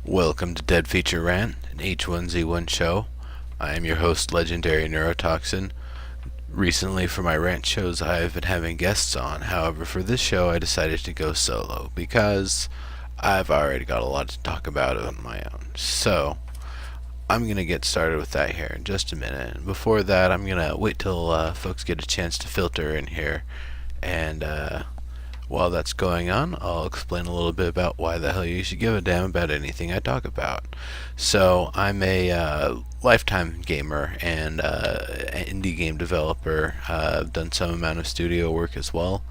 Welcome to Dead Feature Rant, an H1Z1 show. I am your host, Legendary Neurotoxin. Recently, for my rant shows, I have been having guests on. However, for this show, I decided to go solo because I've already got a lot to talk about on my own. So, I'm going to get started with that here in just a minute. And before that, I'm going to wait till folks get a chance to filter in here. And while that's going on, I'll explain a little bit about why the hell you should give a damn about anything I talk about. So, I'm a lifetime gamer and indie game developer. I've done some amount of studio work as well,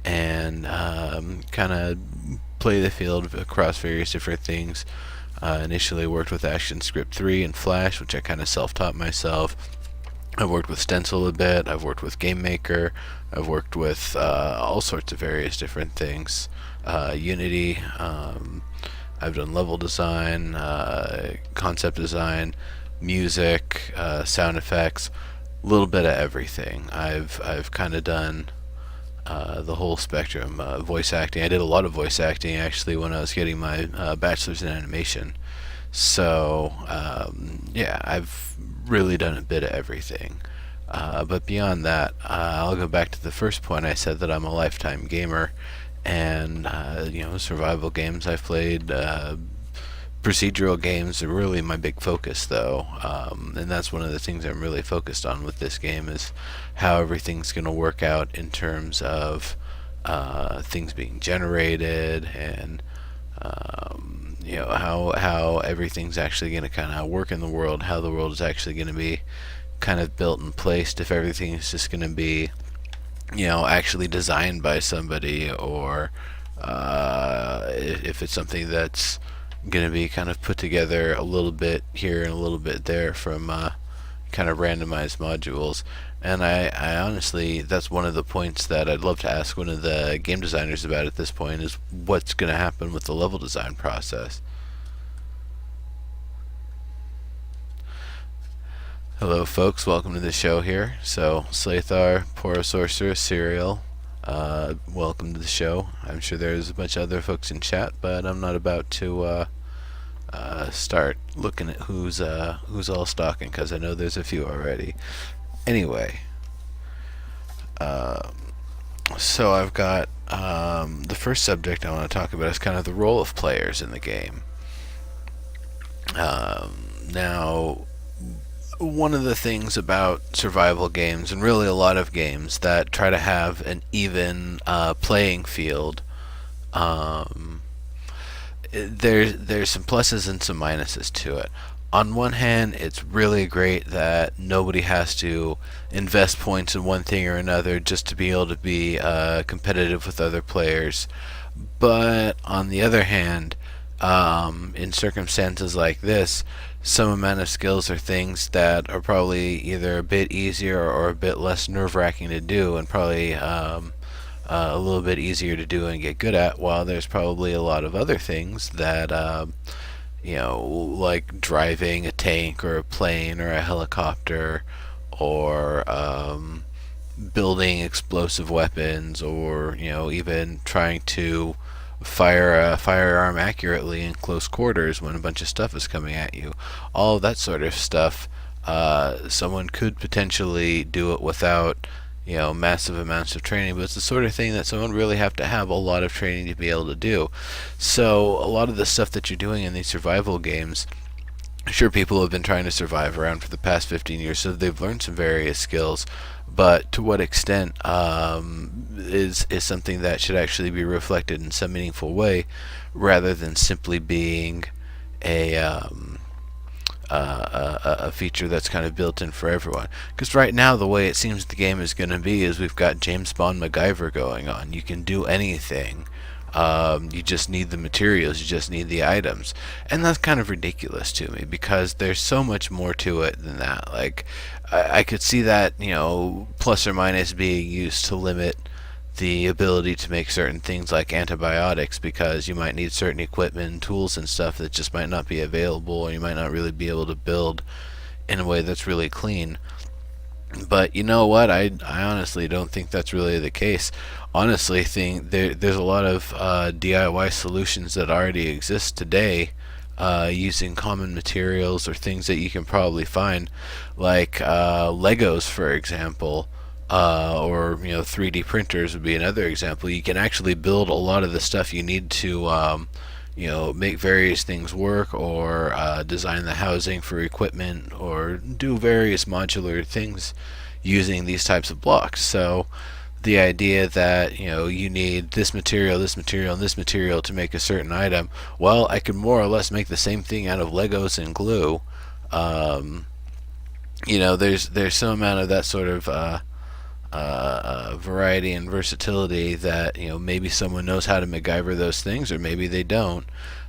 and kind of play the field across various different things. Initially worked with ActionScript 3 and Flash, which I kind of self-taught myself. I've worked with Stencil a bit, I've worked with GameMaker, I've worked with all sorts of various different things. Unity, I've done level design, concept design, music, sound effects, a little bit of everything. I've kind of done the whole spectrum. Voice acting, I did a lot of voice acting actually when I was getting my bachelor's in animation. So yeah, I've really done a bit of everything. But beyond that, I'll go back to the first point. I said that I'm a lifetime gamer, and survival games I've played. Procedural games are really my big focus, though, and that's one of the things I'm really focused on with this game is how everything's going to work out in terms of things being generated and how everything's actually going to kind of work in the world, how the world is actually going to be kind of built and placed, if everything is just going to be actually designed by somebody, or if it's something that's going to be kind of put together a little bit here and a little bit there from kind of randomized modules. And I honestly, that's one of the points that I'd love to ask one of the game designers about at this point, is what's going to happen with the level design process. Hello folks, welcome to the show here. So, Slathar, Pora Sorcerer, Serial, welcome to the show. I'm sure there's a bunch of other folks in chat, but I'm not about to start looking at who's all stalking, because I know there's a few already. Anyway, so I've got the first subject I want to talk about is kind of the role of players in the game. Now, one of the things about survival games, and really a lot of games that try to have an even playing field, there's some pluses and some minuses to it. On one hand, it's really great that nobody has to invest points in one thing or another just to be able to be competitive with other players. But on the other hand, in circumstances like this, some amount of skills are things that are probably either a bit easier or a bit less nerve-wracking to do, and probably a little bit easier to do and get good at, while there's probably a lot of other things that like driving a tank or a plane or a helicopter, or building explosive weapons, or even trying to fire a firearm accurately in close quarters when a bunch of stuff is coming at you. All of that sort of stuff, someone could potentially do it without massive amounts of training, but it's the sort of thing that someone really have to have a lot of training to be able to do. So a lot of the stuff that you're doing in these survival games, sure, people have been trying to survive around for the past 15 years, so they've learned some various skills, but to what extent is something that should actually be reflected in some meaningful way, rather than simply being a feature that's kind of built in for everyone. Because right now, the way it seems the game is going to be is we've got James Bond MacGyver going on. You can do anything. You just need the materials, you just need the items. And that's kind of ridiculous to me, because there's so much more to it than that. Like, I could see that, plus or minus being used to limit the ability to make certain things like antibiotics, because you might need certain equipment and tools and stuff that just might not be available, or you might not really be able to build in a way that's really clean. But you know what? I honestly don't think that's really the case. Honestly, there's a lot of DIY solutions that already exist today using common materials or things that you can probably find, like Legos, for example, or 3D printers would be another example. You can actually build a lot of the stuff you need to make various things work, or design the housing for equipment, or do various modular things using these types of blocks. So the idea that you need this material, and this material to make a certain item. Well, I could more or less make the same thing out of Legos and glue. Um, there's some amount of that sort of variety and versatility that maybe someone knows how to MacGyver those things, or maybe they don't.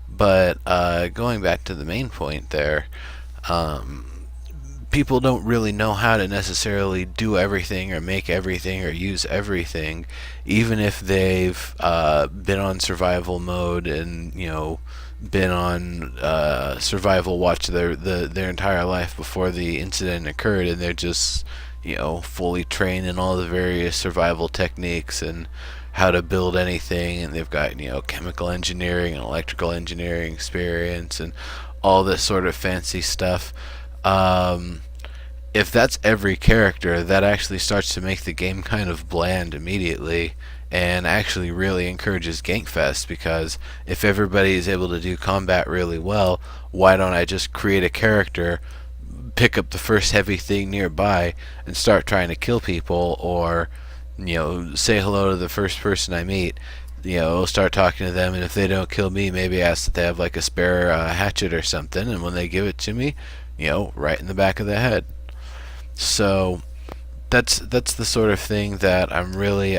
But going back to the main point there, um, people don't really know how to necessarily do everything or make everything or use everything, even if they've been on survival mode and been on survival watch their entire life before the incident occurred, and they're just fully trained in all the various survival techniques and how to build anything, and they've got chemical engineering and electrical engineering experience and all this sort of fancy stuff. If that's every character, that actually starts to make the game kind of bland immediately, and actually really encourages Gankfest, because if everybody is able to do combat really well, why don't I just create a character, pick up the first heavy thing nearby, and start trying to kill people, or say hello to the first person I meet, start talking to them, and if they don't kill me, maybe ask that they have like a spare hatchet or something, and when they give it to me, right in the back of the head. So that's the sort of thing that I'm really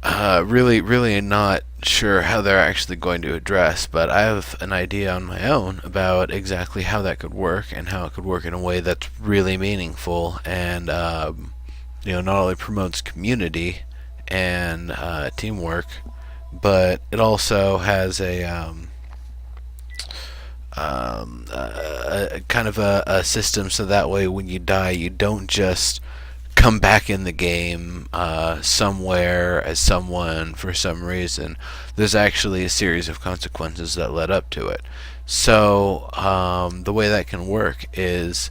really not sure how they're actually going to address, but I have an idea on my own about exactly how that could work, and how it could work in a way that's really meaningful, and not only promotes community and teamwork, but it also has a kind of a system, so that way when you die, you don't just come back in the game somewhere as someone for some reason. There's actually a series of consequences that led up to it. So the way that can work is,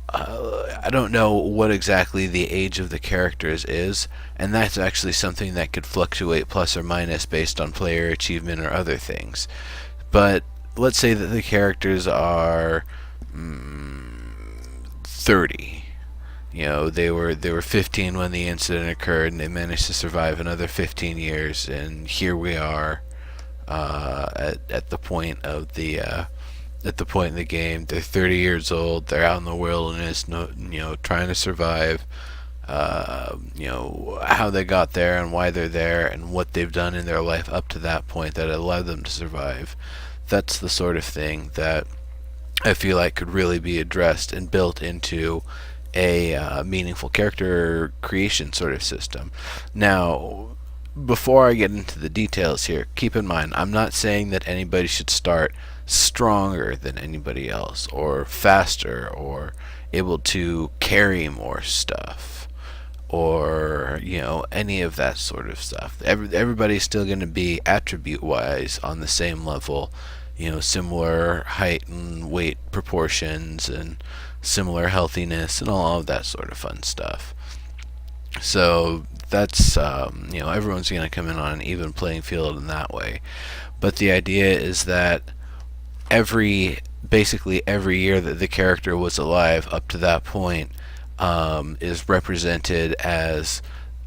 I don't know what exactly the age of the characters is, and that's actually something that could fluctuate plus or minus based on player achievement or other things. But let's say that the characters are 30. They were 15 when the incident occurred, and they managed to survive another 15 years, and here we are at the point of the in the game. They're 30 years old. They're out in the wilderness, trying to survive. How they got there and why they're there, and what they've done in their life up to that point that allowed them to survive. That's the sort of thing that I feel like could really be addressed and built into a meaningful character creation sort of system. Now, before I get into the details here, keep in mind, I'm not saying that anybody should start stronger than anybody else, or faster, or able to carry more stuff, or any of that sort of stuff. Everybody's still going to be attribute wise on the same level, similar height and weight proportions, and similar healthiness, and all of that sort of fun stuff. So that's everyone's going to come in on an even playing field in that way. But the idea is that basically every year that the character was alive up to that point is represented as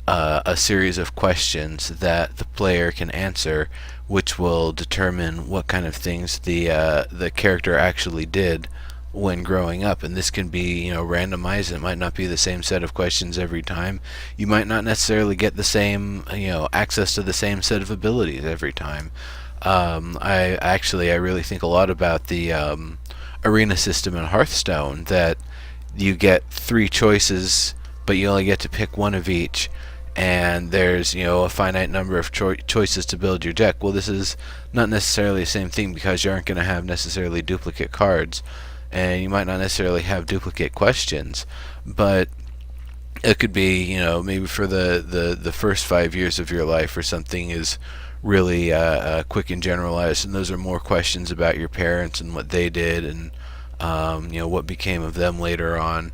a series of questions that the player can answer, which will determine what kind of things the character actually did when growing up. And this can be randomized. It might not be the same set of questions every time. You might not necessarily get the same access to the same set of abilities every time. I really think a lot about the arena system in Hearthstone, that you get 3 choices, but you only get to pick one of each, and there's a finite number of choices to build your deck. Well, this is not necessarily the same thing, because you aren't going to have necessarily duplicate cards, and you might not necessarily have duplicate questions, but it could be maybe for the first 5 years of your life, or something is really quick and generalized, and those are more questions about your parents and what they did, and what became of them later on.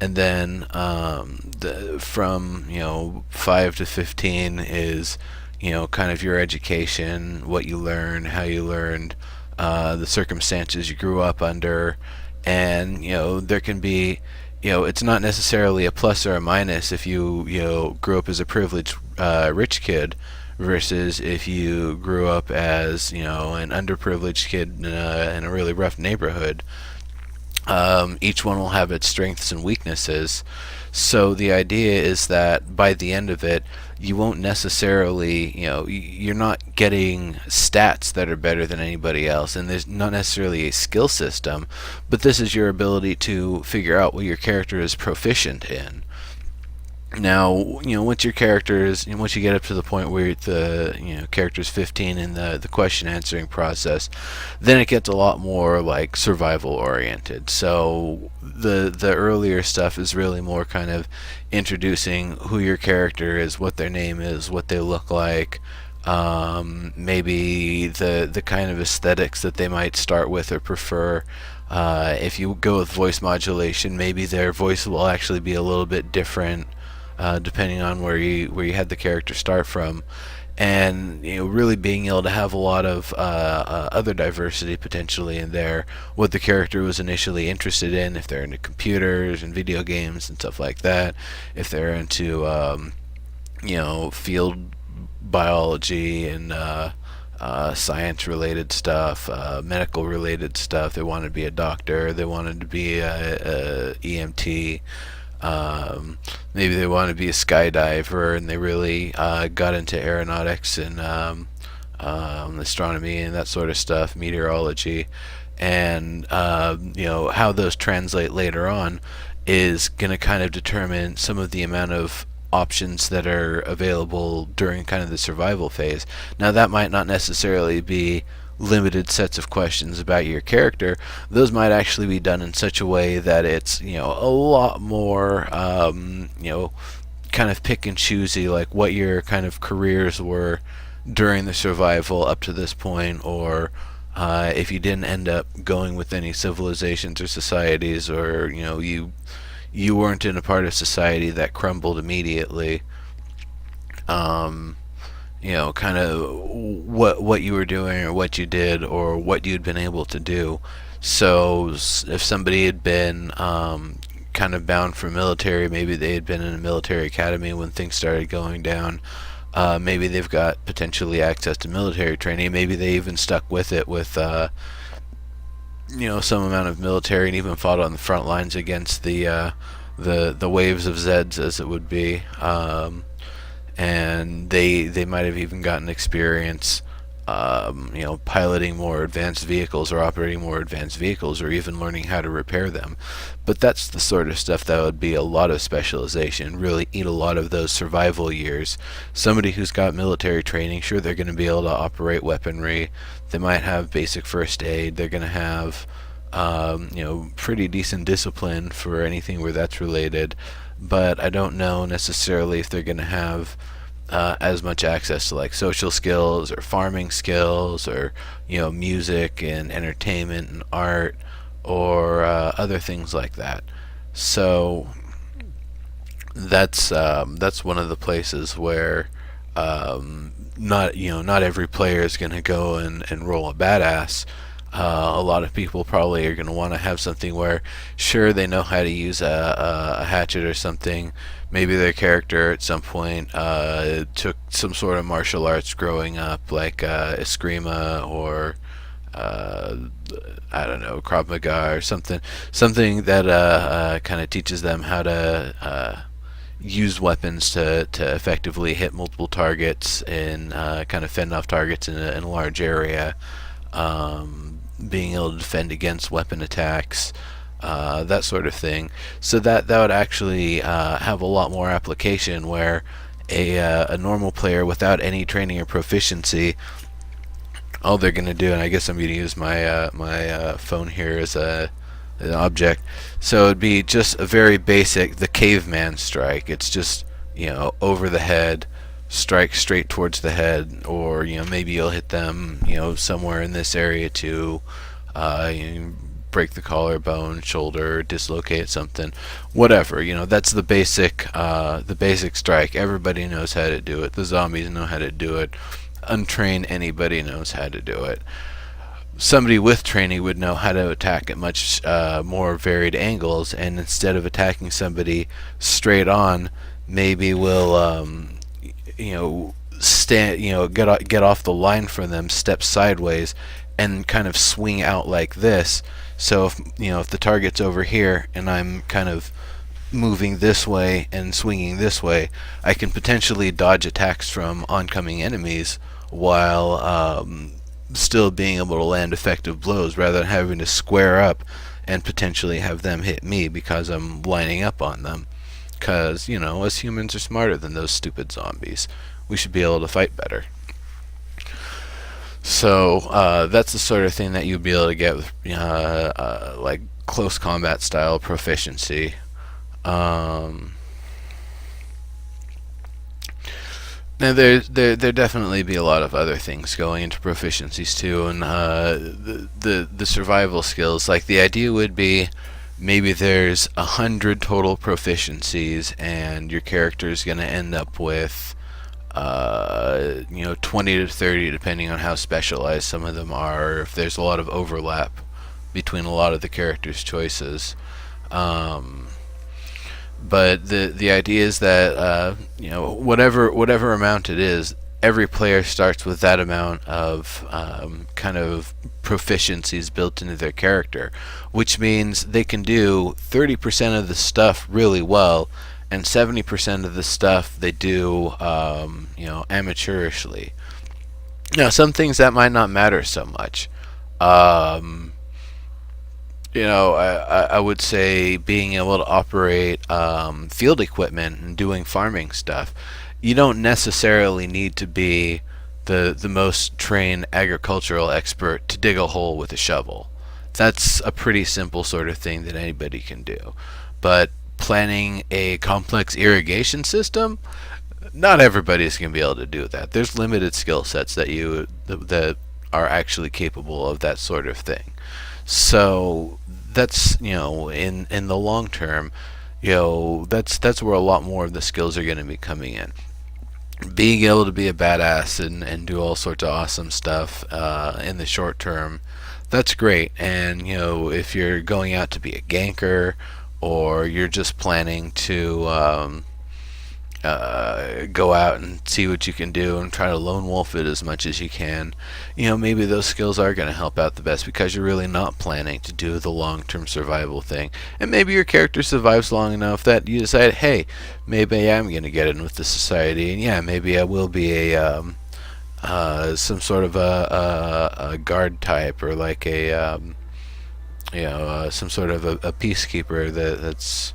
And then from 5 to 15 is kind of your education, what you learned, how you learned, the circumstances you grew up under, and there can be it's not necessarily a plus or a minus if you grew up as a privileged rich kid versus if you grew up as an underprivileged kid in a really rough neighborhood. Each one will have its strengths and weaknesses. So the idea is that by the end of it, you won't necessarily, you're not getting stats that are better than anybody else, and there's not necessarily a skill system, but this is your ability to figure out what your character is proficient in. Now, once your character is, once you get up to the point where the character's 15 in the question answering process, then it gets a lot more like survival oriented. So the earlier stuff is really more kind of introducing who your character is, what their name is, what they look like, maybe the kind of aesthetics that they might start with or prefer. If you go with voice modulation, maybe their voice will actually be a little bit different depending on where you had the character start from, and really being able to have a lot of other diversity potentially in there. What the character was initially interested in, if they're into computers and video games and stuff like that, if they're into field biology and science related stuff, medical related stuff. They wanted to be a doctor, they wanted to be a EMT. Maybe they want to be a skydiver, and they really got into aeronautics and astronomy and that sort of stuff, meteorology, and how those translate later on is going to kind of determine some of the amount of options that are available during kind of the survival phase. Now, that might not necessarily be limited sets of questions about your character. Those might actually be done in such a way that it's a lot more kind of pick and choosy, like what your kind of careers were during the survival up to this point, or if you didn't end up going with any civilizations or societies, or you weren't in a part of society that crumbled immediately. Kind of what you were doing or what you did or what you'd been able to do. So if somebody had been kind of bound for military, maybe they had been in a military academy when things started going down. Maybe they've got potentially access to military training. Maybe they even stuck with it with some amount of military and even fought on the front lines against the waves of Zeds, as it would be. And they might have even gotten experience, piloting more advanced vehicles or operating more advanced vehicles, or even learning how to repair them. But that's the sort of stuff that would be a lot of specialization, really eat a lot of those survival years. Somebody who's got military training, sure, they're going to be able to operate weaponry. They might have basic first aid. They're going to have pretty decent discipline for anything where that's related, but I don't know necessarily if they're going to have as much access to like social skills or farming skills or music and entertainment and art or other things like that. So that's one of the places where not every player is going to go and roll a badass. A lot of people probably are going to want to have something where, sure, they know how to use a hatchet or something. Maybe their character at some point took some sort of martial arts growing up, like Eskrima or I don't know, Krav Maga or something that kind of teaches them how to use weapons to effectively hit multiple targets and kind of fend off targets in a large area. Being able to defend against weapon attacks, that sort of thing. So that would actually have a lot more application, where a normal player without any training or proficiency, all they're going to do, and I guess I'm going to use my phone here as an object. So it'd be just a very basic, the caveman strike. It's just over the head, strike straight towards the head, or maybe you'll hit them somewhere in this area to break the collarbone, shoulder, dislocate something, whatever. That's the basic strike. Everybody knows how to do it. The zombies know how to do it. Untrained anybody knows how to do it. Somebody with training would know how to attack at much more varied angles, and instead of attacking somebody straight on, maybe we'll stand, get off the line from them, step sideways, and kind of swing out like this. So if the target's over here and I'm kind of moving this way and swinging this way, I can potentially dodge attacks from oncoming enemies while still being able to land effective blows, rather than having to square up and potentially have them hit me because I'm lining up on them. Because, us humans are smarter than those stupid zombies. We should be able to fight better. So that's the sort of thing that you'd be able to get with like close combat style proficiency. Now there definitely be a lot of other things going into proficiencies too, and the survival skills. Like, the idea would be maybe there's 100 total proficiencies, and your character is going to end up with 20 to 30, depending on how specialized some of them are, or if there's a lot of overlap between a lot of the characters' choices. But the idea is that whatever amount it is, every player starts with that amount of kind of proficiencies built into their character, which means they can do 30% of the stuff really well, and 70% of the stuff they do amateurishly. Now, some things that might not matter so much. I would say being able to operate field equipment and doing farming stuff. You don't necessarily need to be the most trained agricultural expert to dig a hole with a shovel. That's a pretty simple sort of thing that anybody can do. But planning a complex irrigation system, not everybody's going to be able to do that. There's limited skill sets that are actually capable of that sort of thing. So that's in the long term, that's where a lot more of the skills are going to be coming in. Being able to be a badass and do all sorts of awesome stuff in the short term, that's great. And if you're going out to be a ganker, or you're just planning to go out and see what you can do and try to lone wolf it as much as you can, maybe those skills are going to help out the best, because you're really not planning to do the long-term survival thing. And maybe your character survives long enough that you decide, hey, maybe I'm going to get in with the society, and yeah, maybe I will be a some sort of a guard type, or like a some sort of a peacekeeper that's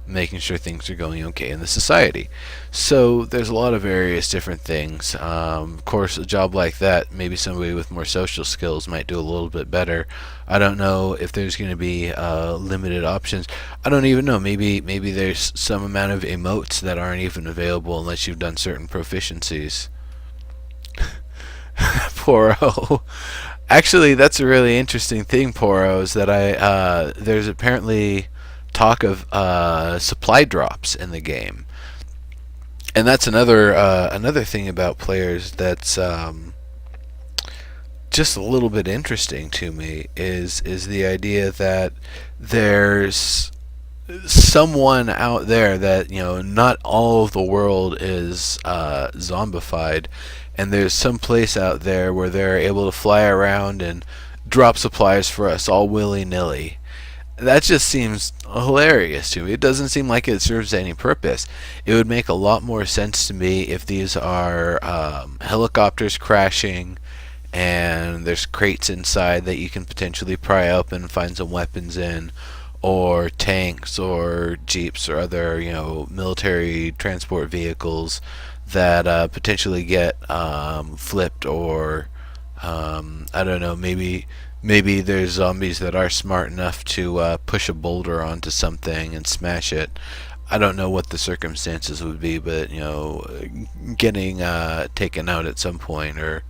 making sure things are going okay in the society. So there's a lot of various different things. Of course, a job like that, maybe somebody with more social skills might do a little bit better. I don't know if there's going to be limited options. I don't even know. Maybe there's some amount of emotes that aren't even available unless you've done certain proficiencies. Poro. Actually, that's a really interesting thing, Poro, is that there's apparently talk of supply drops in the game, and that's another thing about players that's just a little bit interesting to me, is the idea that there's someone out there that not all of the world is zombified, and there's some place out there where they're able to fly around and drop supplies for us all willy-nilly. That just seems hilarious to me. It doesn't seem like it serves any purpose. It would make a lot more sense to me if these are helicopters crashing, and there's crates inside that you can potentially pry up and find some weapons in, or tanks or jeeps or other military transport vehicles that potentially get flipped, or I don't know, maybe there's zombies that are smart enough to push a boulder onto something and smash it. I don't know what the circumstances would be, but getting taken out at some point or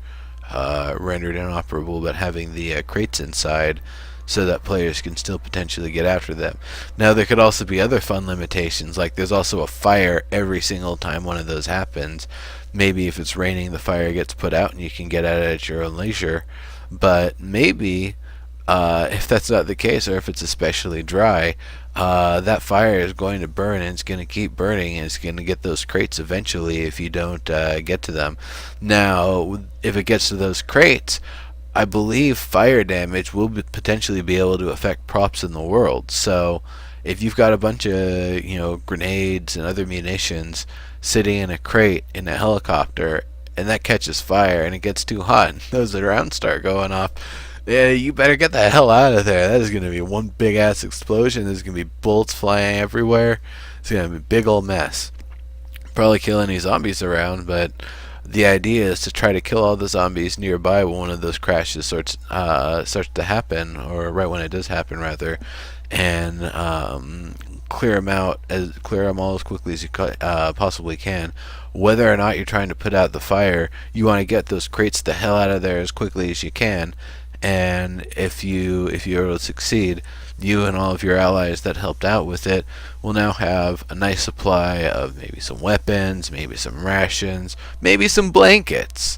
rendered inoperable, but having the crates inside so that players can still potentially get after them. Now, there could also be other fun limitations, like there's also a fire every single time one of those happens. Maybe if it's raining, the fire gets put out and you can get at it at your own leisure. But maybe if that's not the case, or if it's especially dry, that fire is going to burn and it's going to keep burning and it's going to get those crates eventually if you don't get to them. Now, if it gets to those crates, I believe fire damage will potentially be able to affect props in the world. So if you've got a bunch of grenades and other munitions sitting in a crate in a helicopter and that catches fire and it gets too hot and those rounds start going off, yeah, you better get the hell out of there. That is going to be one big ass explosion. There's going to be bullets flying everywhere. It's going to be a big old mess. Probably kill any zombies around, but the idea is to try to kill all the zombies nearby when one of those crashes starts to happen, or right when it does happen, rather, and clear them all as quickly as you possibly can. Whether or not you're trying to put out the fire, you want to get those crates the hell out of there as quickly as you can. And if you're able to succeed, you and all of your allies that helped out with it will now have a nice supply of maybe some weapons, maybe some rations, maybe some blankets,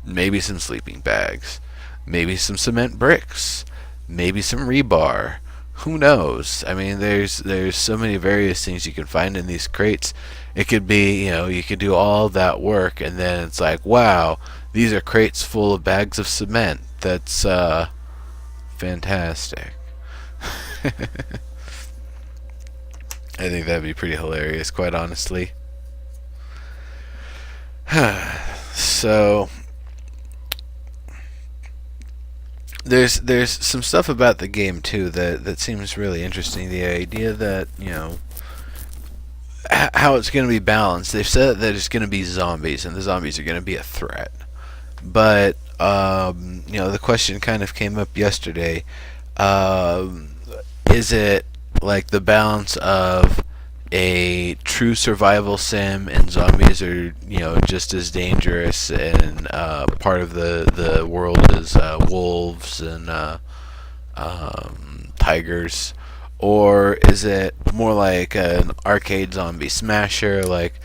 maybe some sleeping bags, maybe some cement bricks, maybe some rebar. Who knows? I mean, there's so many various things you can find in these crates. It could be, you could do all that work and then it's like, wow, these are crates full of bags of cement. That's fantastic. I think that'd be pretty hilarious, quite honestly. So there's some stuff about the game too that seems really interesting. The idea that how it's going to be balanced. They've said that it's going to be zombies, and the zombies are going to be a threat. But the question kind of came up yesterday. Is it like the balance of a true survival sim, and zombies are just as dangerous and part of the world as wolves and tigers? Or is it more like an arcade zombie smasher? Like,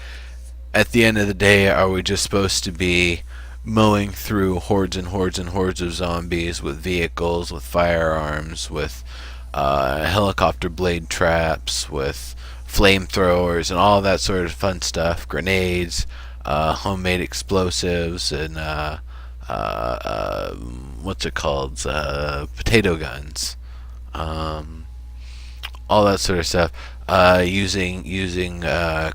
at the end of the day, are we just supposed to be mowing through hordes and hordes and hordes of zombies with vehicles, with firearms, with helicopter blade traps, with flamethrowers, and all that sort of fun stuff, grenades, homemade explosives, and what's it called? Potato guns. All that sort of stuff, using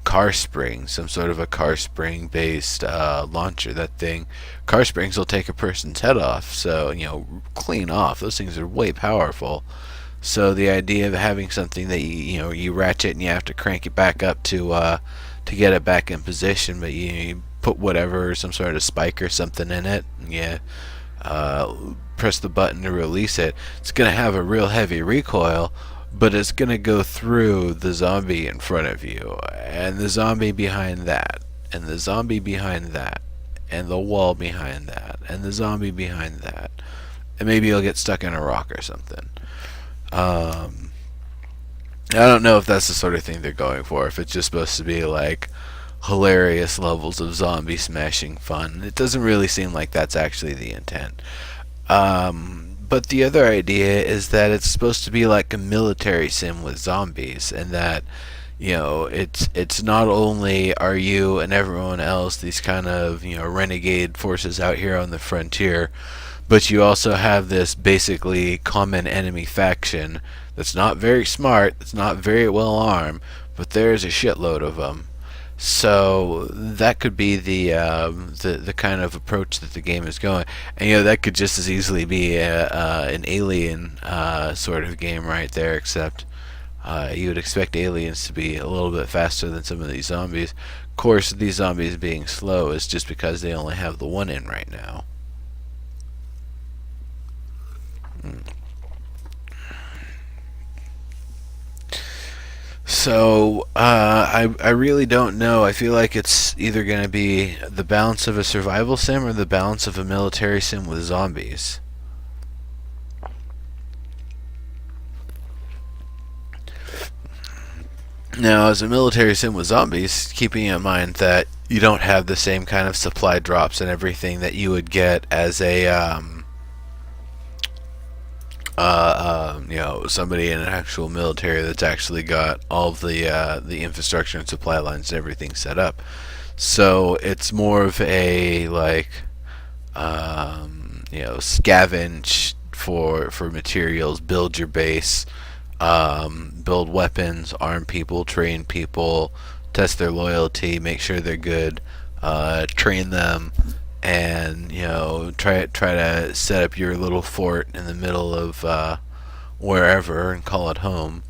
car springs, some sort of a car spring based launcher. That thing, car springs will take a person's head off, so clean off. Those things are way powerful. So the idea of having something that you ratchet and you have to crank it back up to get it back in position, but you put whatever, some sort of spike or something in it, and you press the button to release it. It's gonna have a real heavy recoil, but it's going to go through the zombie in front of you, and the zombie behind that, and the zombie behind that, and the wall behind that, and the zombie behind that, and maybe you'll get stuck in a rock or something. I don't know if that's the sort of thing they're going for, if it's just supposed to be like hilarious levels of zombie smashing fun. It doesn't really seem like that's actually the intent. But the other idea is that it's supposed to be like a military sim with zombies, and that it's not only are you and everyone else these kind of renegade forces out here on the frontier, but you also have this basically common enemy faction that's not very smart, that's not very well armed, but there's a shitload of them. So that could be the kind of approach that the game is going, and that could just as easily be an Alien sort of game right there. Except you would expect aliens to be a little bit faster than some of these zombies. Of course, these zombies being slow is just because they only have the one in right now. I really don't know. I feel like it's either going to be the balance of a survival sim or the balance of a military sim with zombies. Now, as a military sim with zombies, keeping in mind that you don't have the same kind of supply drops and everything that you would get as a somebody in an actual military that's actually got all of the infrastructure and supply lines and everything set up. So it's more of a like scavenge for materials, build your base, build weapons, arm people, train people, test their loyalty, make sure they're good, train them, and try to set up your little fort in the middle of wherever and call it home.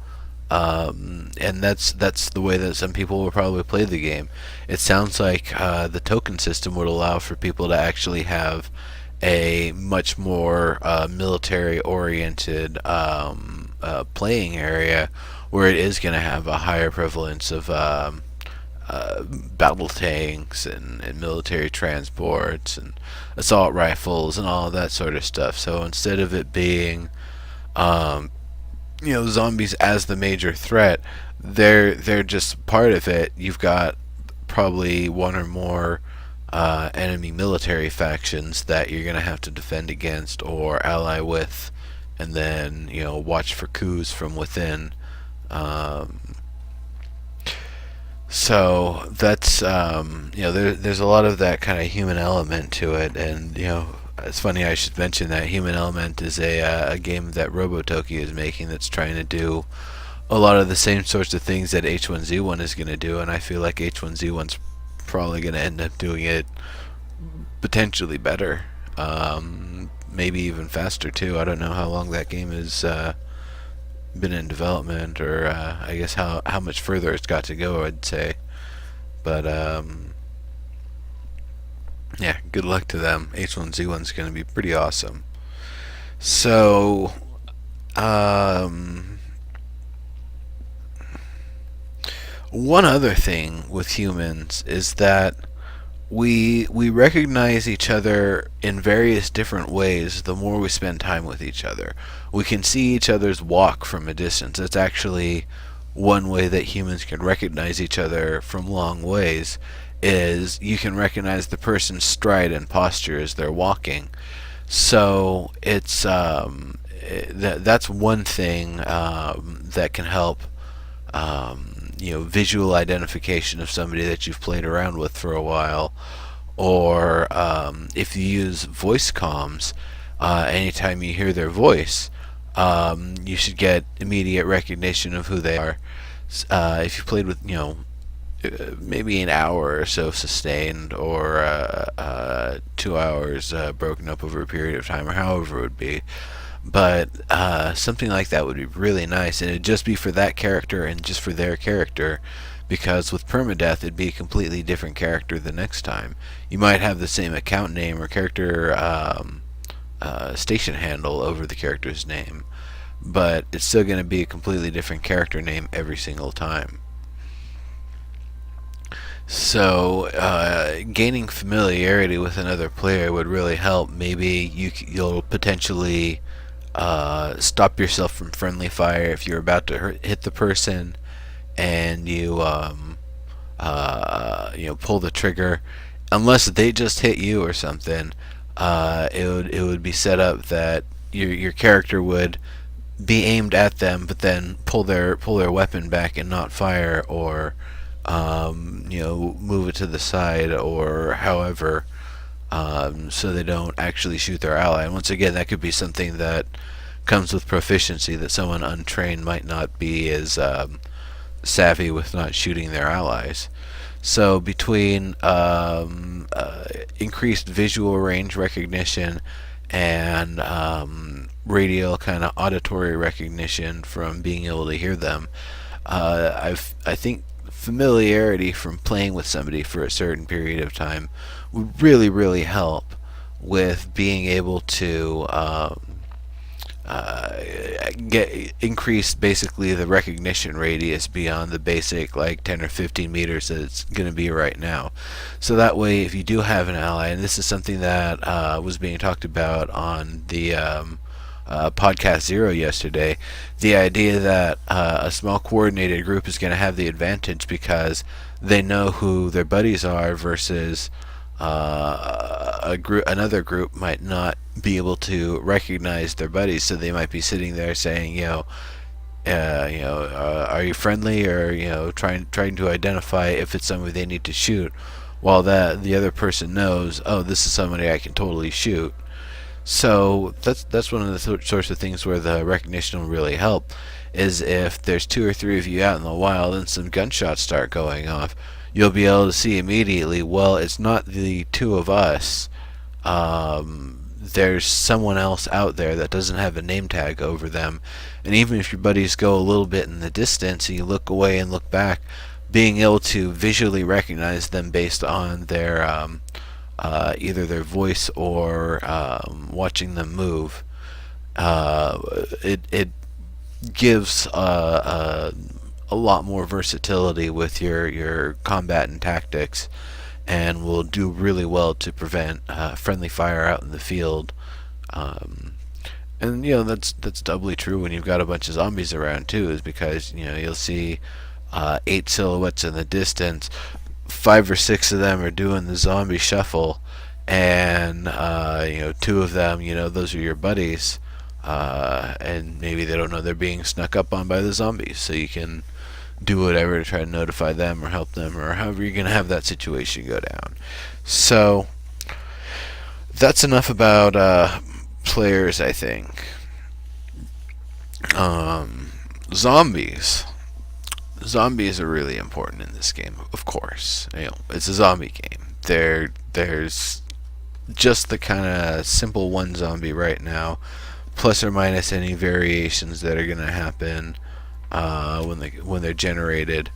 And that's the way that some people will probably play the game. It sounds like the token system would allow for people to actually have a much more military-oriented playing area, where it is going to have a higher prevalence of battle tanks and military transports and assault rifles and all of that sort of stuff. So instead of it being um, zombies as the major threat, they're just part of it. You've got probably one or more enemy military factions that you're gonna have to defend against or ally with, and then watch for coups from within. Um, so that's there's a lot of that kind of human element to it, and it's funny I should mention that human element is a game that Robotoki is making that's trying to do a lot of the same sorts of things that H1Z1 is going to do, and I feel like H1Z1's probably going to end up doing it potentially better, maybe even faster too. I don't know how long that game has been in development, or I guess how much further it's got to go, I'd say. But yeah, good luck to them. H1Z1's going to be pretty awesome. So, um, one other thing with humans is that we recognize each other in various different ways the more we spend time with each other. We can see each other's walk from a distance. That's actually one way that humans can recognize each other from long ways, is you can recognize the person's stride and posture as they're walking. So it's that's one thing that can help visual identification of somebody that you've played around with for a while, or if you use voice comms, anytime you hear their voice, you should get immediate recognition of who they are. If you played with maybe an hour or so sustained, or 2 hours broken up over a period of time, or however it would be. But something like that would be really nice, and it'd just be for that character and just for their character, because with permadeath it'd be a completely different character the next time. You might have the same account name or character station handle over the character's name, but it's still going to be a completely different character name every single time. So, gaining familiarity with another player would really help. Maybe you'll potentially stop yourself from friendly fire if you're about to hit the person, and you pull the trigger, unless they just hit you or something. It would be set up that your character would be aimed at them, but then pull their weapon back and not fire, or move it to the side, or however, so they don't actually shoot their ally. And once again, that could be something that comes with proficiency, that someone untrained might not be as savvy with not shooting their allies. So between increased visual range recognition and radial kind of auditory recognition from being able to hear them, I think familiarity from playing with somebody for a certain period of time would really, really help with being able to get increase basically the recognition radius beyond the basic like 10 or 15 meters that it's going to be right now. So that way, if you do have an ally, and this is something that was being talked about on the podcast Zero yesterday, the idea that a small coordinated group is going to have the advantage because they know who their buddies are versus another group might not be able to recognize their buddies, so they might be sitting there saying, are you friendly, or trying to identify if it's somebody they need to shoot, while that the other person knows, oh, this is somebody I can totally shoot. So that's one of the sorts of things where the recognition will really help. Is if there's two or three of you out in the wild and some gunshots start going off, you'll be able to see immediately, well, it's not the two of us. There's someone else out there that doesn't have a name tag over them. And even if your buddies go a little bit in the distance and you look away and look back, being able to visually recognize them based on their either their voice or watching them move, it gives a lot more versatility with your combat and tactics, and will do really well to prevent friendly fire out in the field. And that's doubly true when you've got a bunch of zombies around too, is because you'll see 8 silhouettes in the distance. 5 or 6 of them are doing the zombie shuffle, and 2 of them, those are your buddies, and maybe they don't know they're being snuck up on by the zombies, so you can do whatever to try to notify them or help them, or however you're going to have that situation go down. So that's enough about players, I think. Zombies. Zombies are really important in this game, of course. It's a zombie game. There's just the kind of simple one zombie right now, plus or minus any variations that are going to happen when they're generated,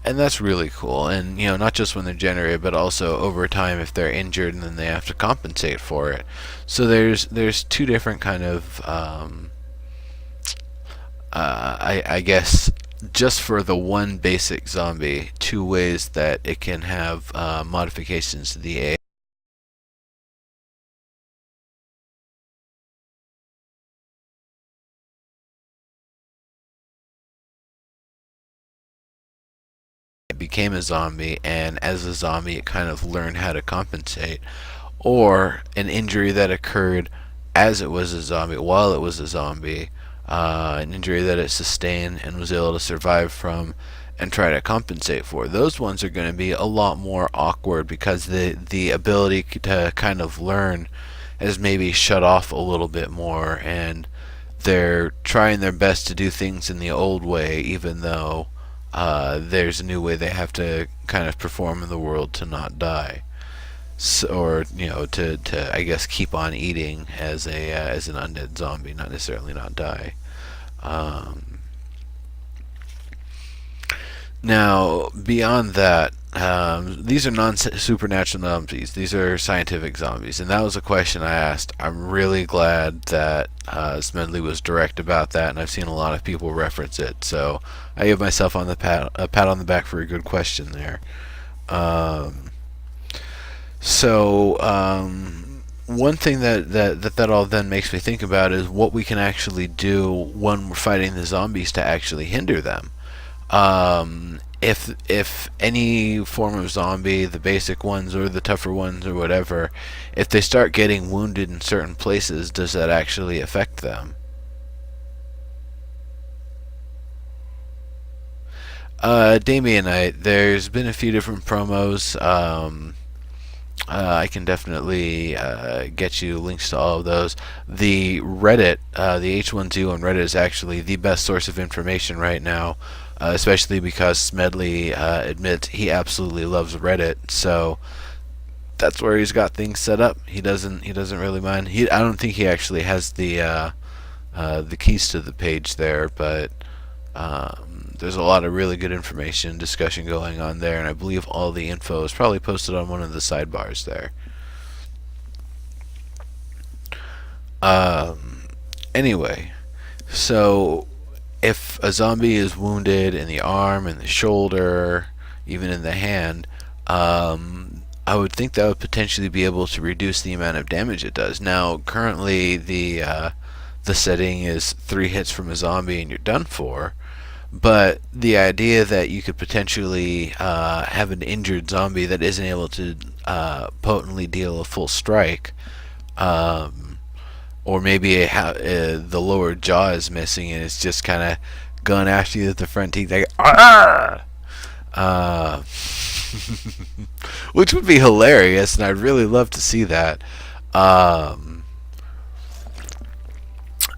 and that's really cool. And not just when they're generated, but also over time if they're injured, and then they have to compensate for it. So there's 2 different kind of I guess, just for the one basic zombie, 2 ways that it can have modifications to the AI. It became a zombie, and as a zombie it kind of learned how to compensate, or an injury that occurred as it was a zombie, while it was a zombie, an injury that it sustained and was able to survive from and try to compensate for. Those ones are going to be a lot more awkward because the ability to kind of learn has maybe shut off a little bit more, and they're trying their best to do things in the old way, even though there's a new way they have to kind of perform in the world to not die. So, or to I guess keep on eating as an undead zombie, not necessarily not die. Um, Now, beyond that, these are non-supernatural zombies. These are scientific zombies, and that was a question I asked. I'm really glad that Smedley was direct about that, and I've seen a lot of people reference it. So I give myself a pat on the back for a good question there. Um, One thing that all then makes me think about is what we can actually do when we're fighting the zombies to actually hinder them. If any form of zombie, the basic ones or the tougher ones or whatever, if they start getting wounded in certain places, does that actually affect them? Damianite, there's been a few different promos. I can definitely get you links to all of those. The Reddit, the H1Z on Reddit is actually the best source of information right now, especially because Smedley admits he absolutely loves Reddit. So that's where he's got things set up. He doesn't really mind. I don't think he actually has the keys to the page there, but there's a lot of really good information, discussion going on there, and I believe all the info is probably posted on one of the sidebars there. Um, anyway, So if a zombie is wounded in the arm, in the shoulder, even in the hand, I would think that would potentially be able to reduce the amount of damage it does. Now, currently the setting is 3 hits from a zombie and you're done for. But the idea that you could potentially have an injured zombie that isn't able to potently deal a full strike, um, or maybe the lower jaw is missing and it's just kind of going after you with the front teeth, like ah, uh, which would be hilarious, and I'd really love to see that. Um,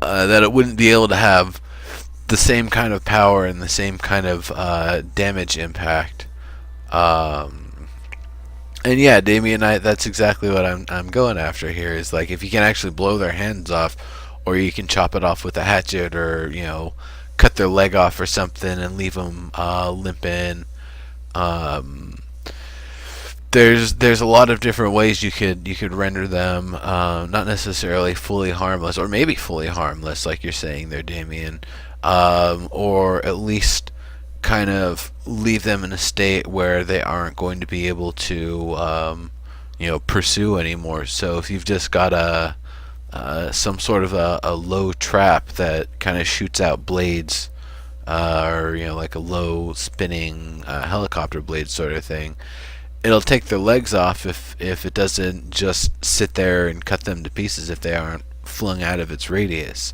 that it wouldn't be able to have the same kind of power and the same kind of damage impact. Um, and yeah, Damien, that's exactly what I'm going after here. Is like if you can actually blow their hands off, or you can chop it off with a hatchet, or cut their leg off or something and leave them limping. Um, there's a lot of different ways you could render them not necessarily fully harmless, or maybe fully harmless, like you're saying there, Damien, or at least kind of leave them in a state where they aren't going to be able to pursue anymore. So if you've just got some sort of a low trap that kind of shoots out blades, or like a low spinning helicopter blade sort of thing, it'll take their legs off if it doesn't just sit there and cut them to pieces if they aren't flung out of its radius.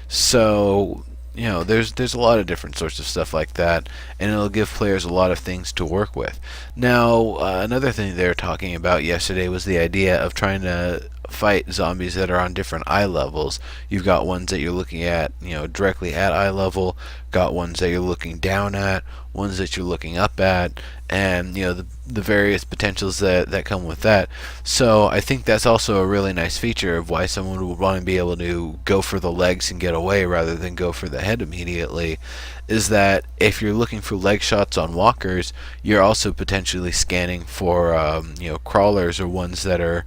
So there's a lot of different sorts of stuff like that, and it'll give players a lot of things to work with. Now, another thing they were talking about yesterday was the idea of trying to fight zombies that are on different eye levels. You've got ones that you're looking at, directly at eye level, got ones that you're looking down at, ones that you're looking up at, and the various potentials that come with that. So I think that's also a really nice feature of why someone would want to be able to go for the legs and get away rather than go for the head immediately, is that if you're looking for leg shots on walkers, you're also potentially scanning for crawlers, or ones that are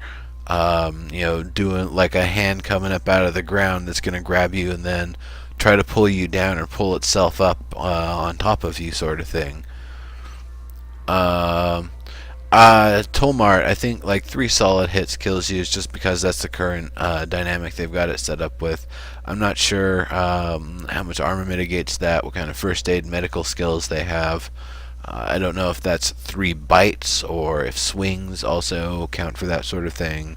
doing like a hand coming up out of the ground that's going to grab you and then try to pull you down or pull itself up on top of you, sort of thing. Um, Tolmart, I think like 3 solid hits kills you, just because that's the current dynamic they've got it set up with. I'm not sure how much armor mitigates that, what kind of first aid medical skills they have. I don't know if that's 3 bites or if swings also count for that sort of thing.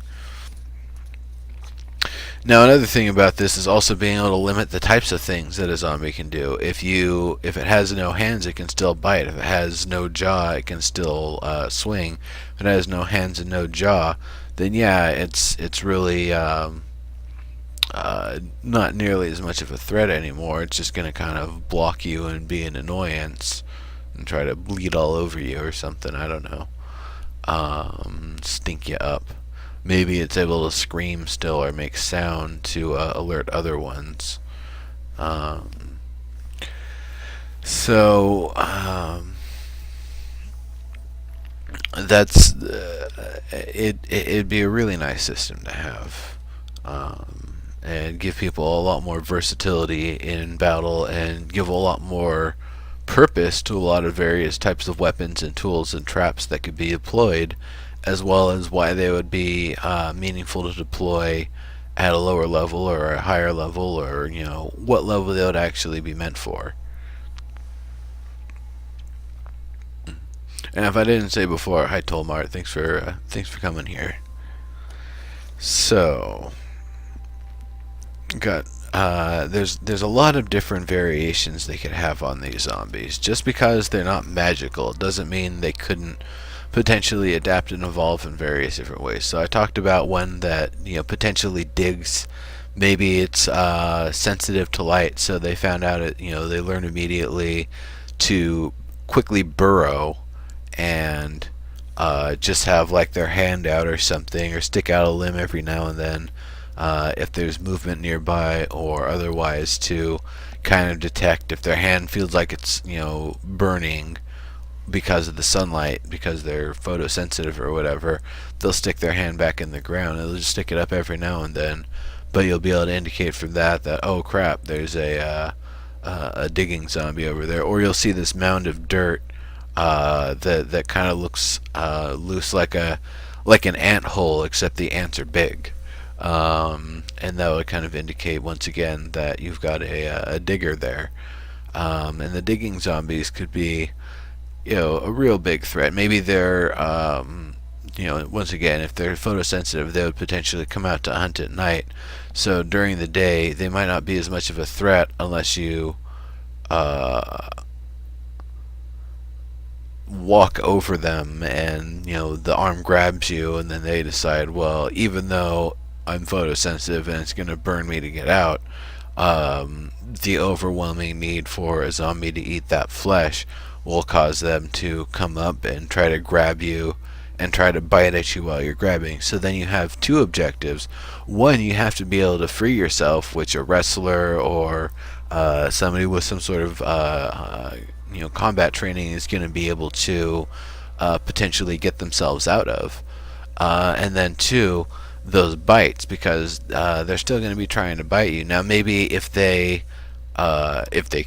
Now, another thing about this is also being able to limit the types of things that a zombie can do. If it has no hands, it can still bite. If it has no jaw, it can still swing. If it has no hands and no jaw, then yeah, it's really not nearly as much of a threat anymore. It's just going to kind of block you and be an annoyance and try to bleed all over you or something. I don't know. Stink you up. Maybe it's able to scream still or make sound to alert other ones. Um, so that's it'd be a really nice system to have, and give people a lot more versatility in battle, and give a lot more purpose to a lot of various types of weapons and tools and traps that could be deployed, as well as why they would be meaningful to deploy at a lower level or a higher level, or what level they would actually be meant for. And if I didn't say before, hi Tolmart, thanks for coming here. So got there's a lot of different variations they could have on these zombies. Just because they're not magical doesn't mean they couldn't potentially adapt and evolve in various different ways. So I talked about one that potentially digs. Maybe it's sensitive to light, so they found out they learn immediately to quickly burrow and just have like their hand out or something, or stick out a limb every now and then if there's movement nearby, or otherwise to kind of detect if their hand feels like it's burning because of the sunlight, because they're photosensitive or whatever. They'll stick their hand back in the ground, and they'll just stick it up every now and then. but you'll be able to indicate from that oh crap, there's a digging zombie over there, or you'll see this mound of dirt that kind of looks loose like an ant hole, except the ants are big. And that would kind of indicate once again that you've got a digger there. And the digging zombies could be, a real big threat. Maybe they're, once again, if they're photosensitive, they would potentially come out to hunt at night. So during the day, they might not be as much of a threat unless you walk over them and the arm grabs you, and then they decide, well, even though I'm photosensitive and it's going to burn me to get out, the overwhelming need for a zombie to eat that flesh will cause them to come up and try to grab you and try to bite at you while you're grabbing. So then you have two objectives. One, you have to be able to free yourself, which a wrestler or somebody with some sort of combat training is going to be able to potentially get themselves out of. And then two, those bites, because they're still going to be trying to bite you. Now maybe if they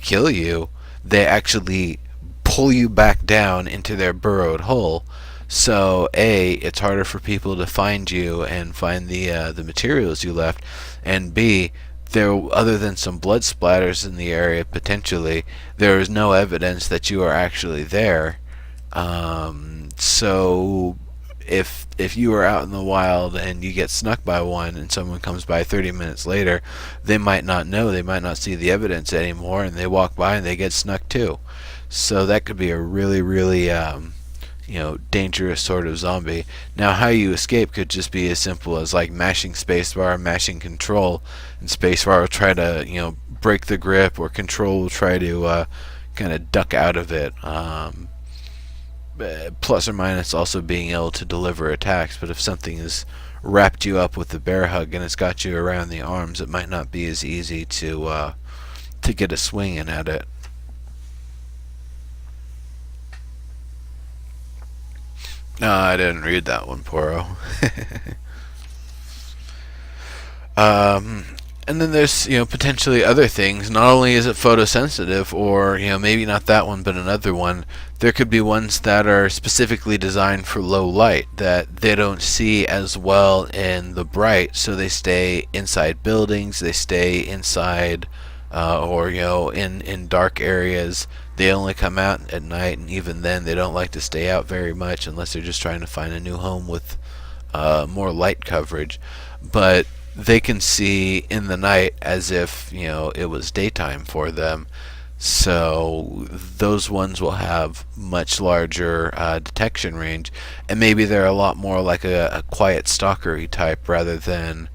kill you, they actually pull you back down into their burrowed hole. So A, it's harder for people to find you and find the materials you left, and B, there, other than some blood splatters in the area potentially, there is no evidence that you are actually there. So if you are out in the wild and you get snuck by one and someone comes by 30 minutes later, they might not know, they might not see the evidence anymore, and they walk by and they get snuck too. So that could be a really, really dangerous sort of zombie. Now, how you escape could just be as simple as like mashing spacebar, mashing control, and spacebar will try to break the grip, or control will try to kind of duck out of it. Plus or minus also being able to deliver attacks, but if something has wrapped you up with the bear hug and it's got you around the arms, it might not be as easy to get a swing in at it. No, I didn't read that one, Poro. And then there's potentially other things. Not only is it photosensitive, or maybe not that one, but another one. There could be ones that are specifically designed for low light, that they don't see as well in the bright, so they stay inside buildings. They stay inside, or in dark areas. They only come out at night, and even then they don't like to stay out very much unless they're just trying to find a new home with more light coverage. But they can see in the night as if it was daytime for them. So those ones will have much larger detection range, and maybe they're a lot more like a quiet stalkery type rather than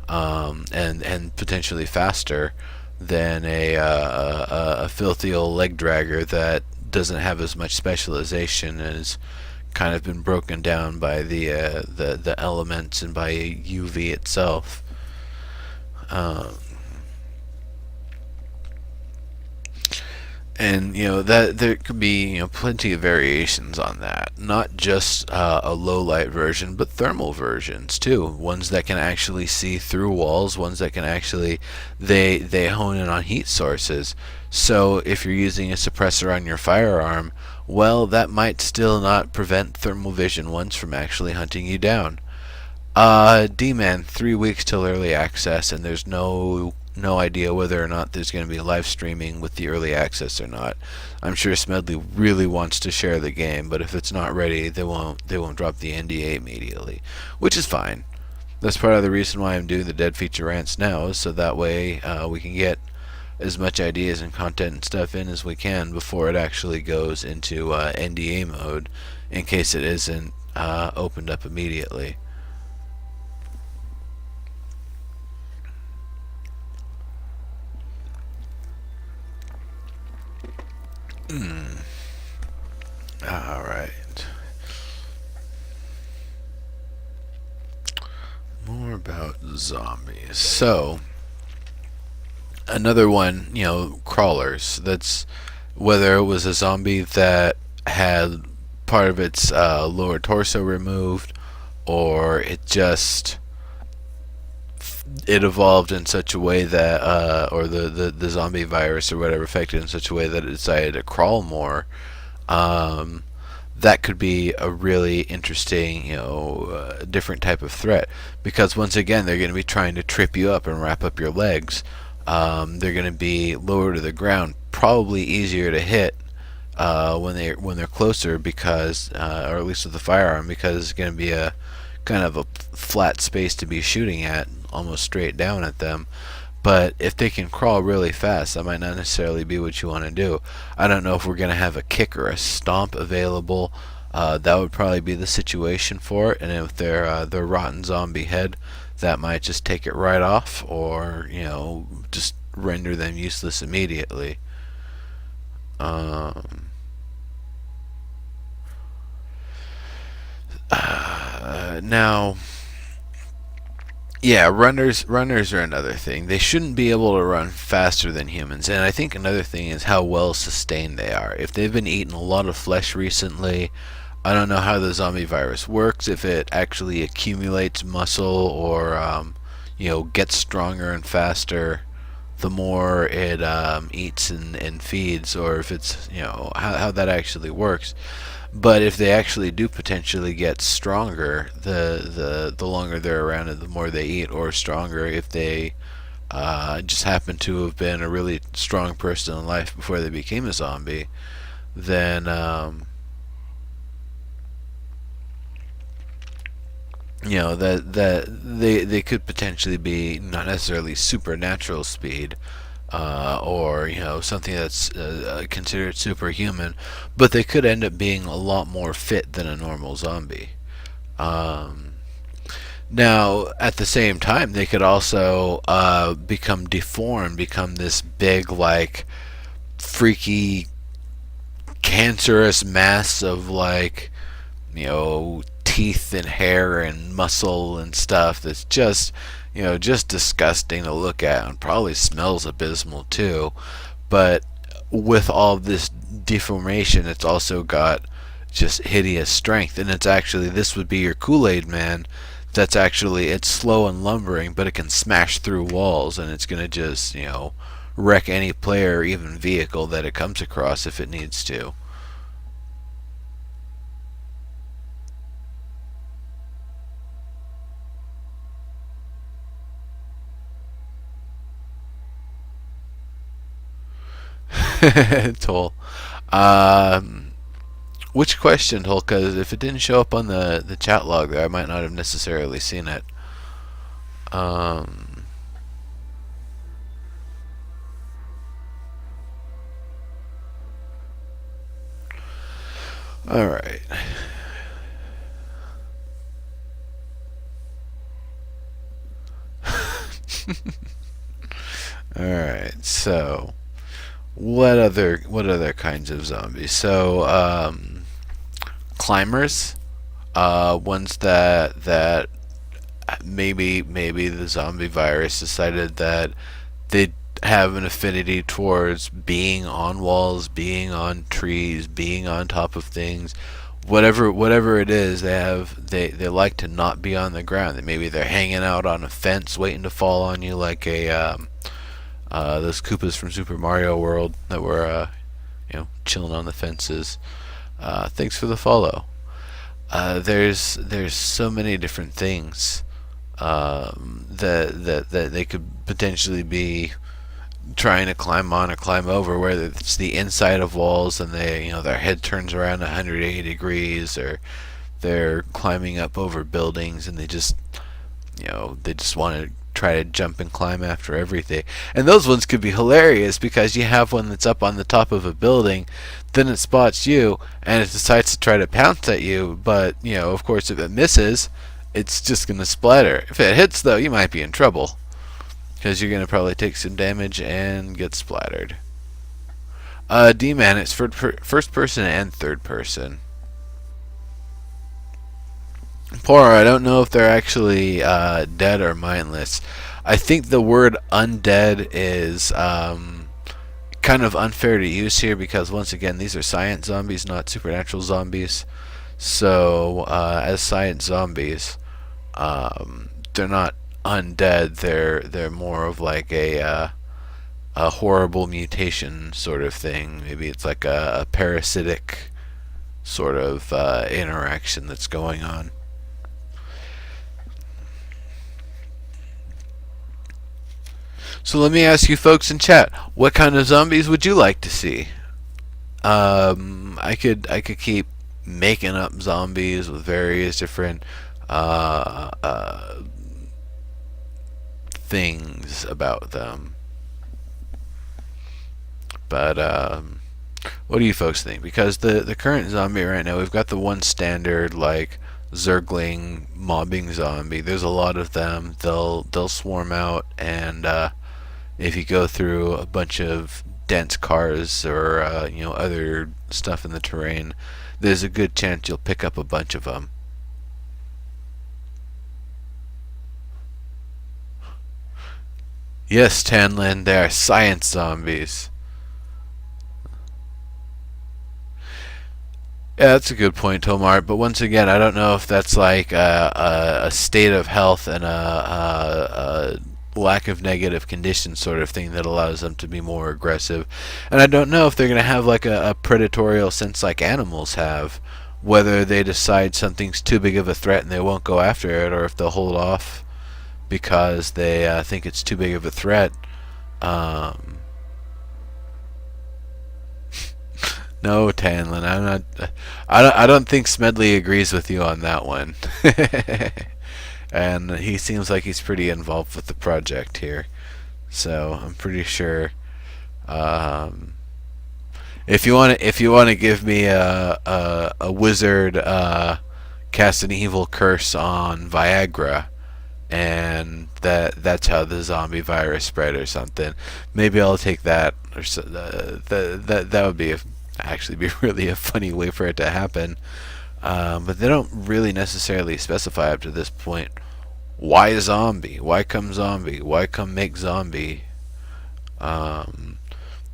and potentially faster than a filthy old leg dragger that doesn't have as much specialization and has kind of been broken down by the elements and by UV itself. And that there could be plenty of variations on that. Not just a low light version, but thermal versions too. Ones that can actually see through walls. Ones that can actually they hone in on heat sources. So if you're using a suppressor on your firearm, well, that might still not prevent thermal vision ones from actually hunting you down. D-Man, 3 weeks till early access, and there's no idea whether or not there's going to be live streaming with the early access or not. I'm sure Smedley really wants to share the game, but if it's not ready, they won't drop the NDA immediately, which is fine. That's part of the reason why I'm doing the Dead Feature Rants now, is so that way we can get as much ideas and content and stuff in as we can before it actually goes into NDA mode, in case it isn't opened up immediately. Alright. More about zombies. So, another one, crawlers. That's whether it was a zombie that had part of its lower torso removed, or it just it evolved in such a way that, or the zombie virus or whatever affected in such a way that it decided to crawl more, um, that could be a really interesting, different type of threat. Because once again, they're going to be trying to trip you up and wrap up your legs. They're going to be lower to the ground, probably easier to hit when they're closer, because, or at least with the firearm, because it's going to be a kind of a flat space to be shooting at, almost straight down at them. But if they can crawl really fast, that might not necessarily be what you want to do. I don't know if we're going to have a kick or a stomp available. That would probably be the situation for it. And if they're rotten zombie head, that might just take it right off, or just render them useless immediately. Um, Now, yeah, runners are another thing. They shouldn't be able to run faster than humans. And I think another thing is how well sustained they are. If they've been eating a lot of flesh recently, I don't know how the zombie virus works, if it actually accumulates muscle, or gets stronger and faster the more it eats and feeds, or if it's how that actually works. But if they actually do potentially get stronger, the longer they're around and the more they eat, or stronger if they just happen to have been a really strong person in life before they became a zombie, then that they could potentially be not necessarily supernatural speed, or something that's considered superhuman, but they could end up being a lot more fit than a normal zombie. Um, Now, at the same time, they could also become deformed, become this big, like, freaky, cancerous mass of, like, teeth and hair and muscle and stuff that's just disgusting to look at, and probably smells abysmal too. But with all this deformation, it's also got just hideous strength. And it's actually, this would be your Kool-Aid man. That's actually, it's slow and lumbering, but it can smash through walls, and it's gonna just wreck any player or even vehicle that it comes across if it needs to. Toll. Um, which question, Toll? Because if it didn't show up on the chat log there, I might not have necessarily seen it. Um, all right. All right. So, what other kinds of zombies? So, climbers, ones that maybe the zombie virus decided that they have an affinity towards being on walls, being on trees, being on top of things. Whatever it is, they like to not be on the ground. Maybe they're hanging out on a fence waiting to fall on you, like a those Koopas from Super Mario World that were chilling on the fences. Thanks for the follow. There's so many different things that they could potentially be trying to climb on or climb over, whether it's the inside of walls and their head turns around 180 degrees, or they're climbing up over buildings and they just want to try to jump and climb after everything. And those ones could be hilarious, because you have one that's up on the top of a building, then it spots you and it decides to try to pounce at you, but of course, if it misses, it's just going to splatter. If it hits, though, you might be in trouble, because you're going to probably take some damage and get splattered. D-Man, it's for first person and third person. Poor, I don't know if they're actually dead or mindless. I think the word undead is kind of unfair to use here, because once again, these are science zombies, not supernatural zombies. So, as science zombies, they're not undead. They're more of like a horrible mutation sort of thing. Maybe it's like a parasitic sort of interaction that's going on. So let me ask you folks in chat, what kind of zombies would you like to see? I could keep making up zombies with various different uh, uh, things about them. But what do you folks think? Because the current zombie right now, we've got the one standard like Zergling mobbing zombie. There's a lot of them. They'll swarm out, and if you go through a bunch of dense cars or other stuff in the terrain, there's a good chance you'll pick up a bunch of them. Yes, Tanlin, they are science zombies. Yeah, that's a good point, Tomar. But once again, I don't know if that's like a state of health and a lack of negative conditions sort of thing that allows them to be more aggressive. And I don't know if they're going to have like a predatorial sense like animals have, whether they decide something's too big of a threat and they won't go after it, or if they'll hold off because they think it's too big of a threat. Um, No, Tanlin, I'm not. I don't think Smedley agrees with you on that one. And he seems like he's pretty involved with the project here. So I'm pretty sure. Um, if you want to give me a wizard cast an evil curse on Viagra, and that's how the zombie virus spread or something, maybe I'll take that. Or so, that would be actually be really a funny way for it to happen. But they don't really necessarily specify up to this point why zombie, why come zombie, why come make zombie. Um,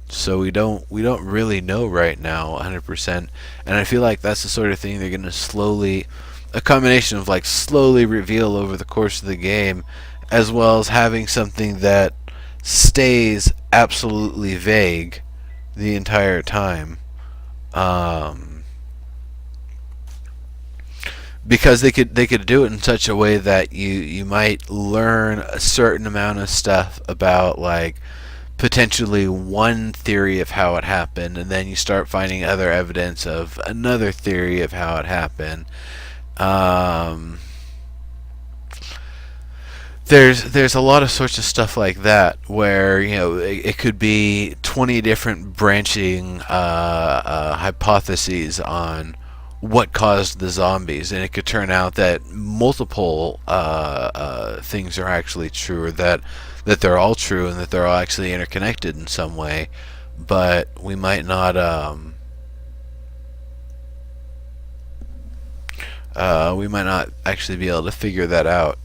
so we don't really know right now 100%, and I feel like that's the sort of thing they're gonna slowly, a combination of like slowly reveal over the course of the game, as well as having something that stays absolutely vague the entire time. Um, because they could do it in such a way that you might learn a certain amount of stuff about like potentially one theory of how it happened, and then you start finding other evidence of another theory of how it happened. Um, there's a lot of sorts of stuff like that where it could be 20 different branching hypotheses on what caused the zombies, and it could turn out that multiple things are actually true, or that they're all true, and that they're all actually interconnected in some way, but we might not actually be able to figure that out.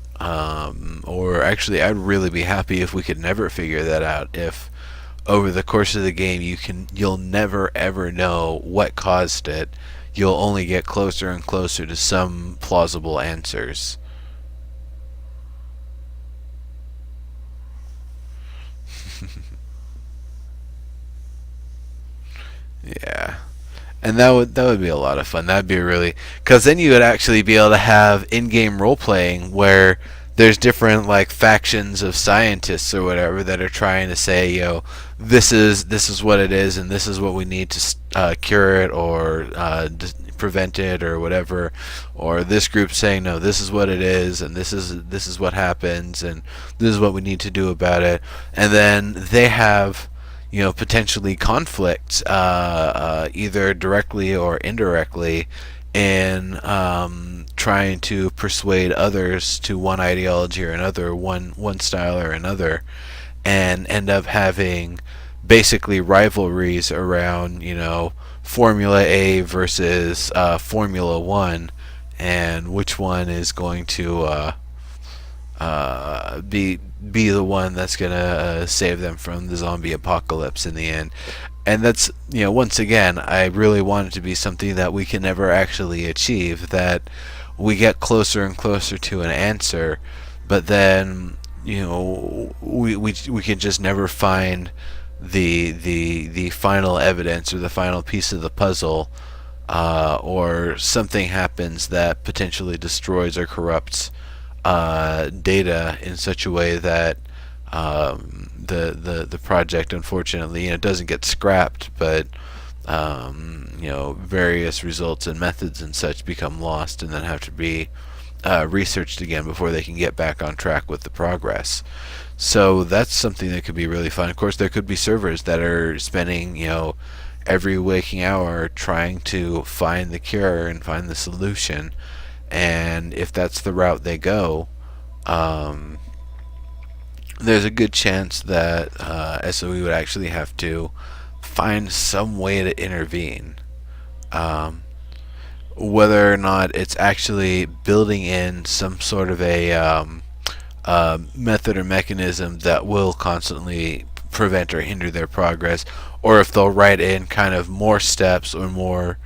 Or actually, I'd really be happy if we could never figure that out. If over the course of the game you'll never ever know what caused it. You'll only get closer and closer to some plausible answers. Yeah. And that would be a lot of fun. That'd be really, because then you would actually be able to have in-game role playing where there's different like factions of scientists or whatever that are trying to say, this is what it is, and this is what we need to cure it or prevent it or whatever. Or this group saying, no, this is what it is, and this is what happens, and this is what we need to do about it. And then they have potentially conflicts, either directly or indirectly, in trying to persuade others to one ideology or another, one style or another, and end up having basically rivalries around, Formula A versus Formula One, and which one is going to be the one that's gonna save them from the zombie apocalypse in the end. And that's, once again, I really want it to be something that we can never actually achieve, that we get closer and closer to an answer, but then we can just never find the final evidence or the final piece of the puzzle, or something happens that potentially destroys or corrupts data in such a way that the project, unfortunately, doesn't get scrapped, but various results and methods and such become lost and then have to be researched again before they can get back on track with the progress. So that's something that could be really fun. Of course, there could be servers that are spending, every waking hour trying to find the cure and find the solution. And if that's the route they go, there's a good chance that SOE would actually have to find some way to intervene. Um, Whether or not it's actually building in some sort of a method or mechanism that will constantly prevent or hinder their progress, or if they'll write in kind of more steps or more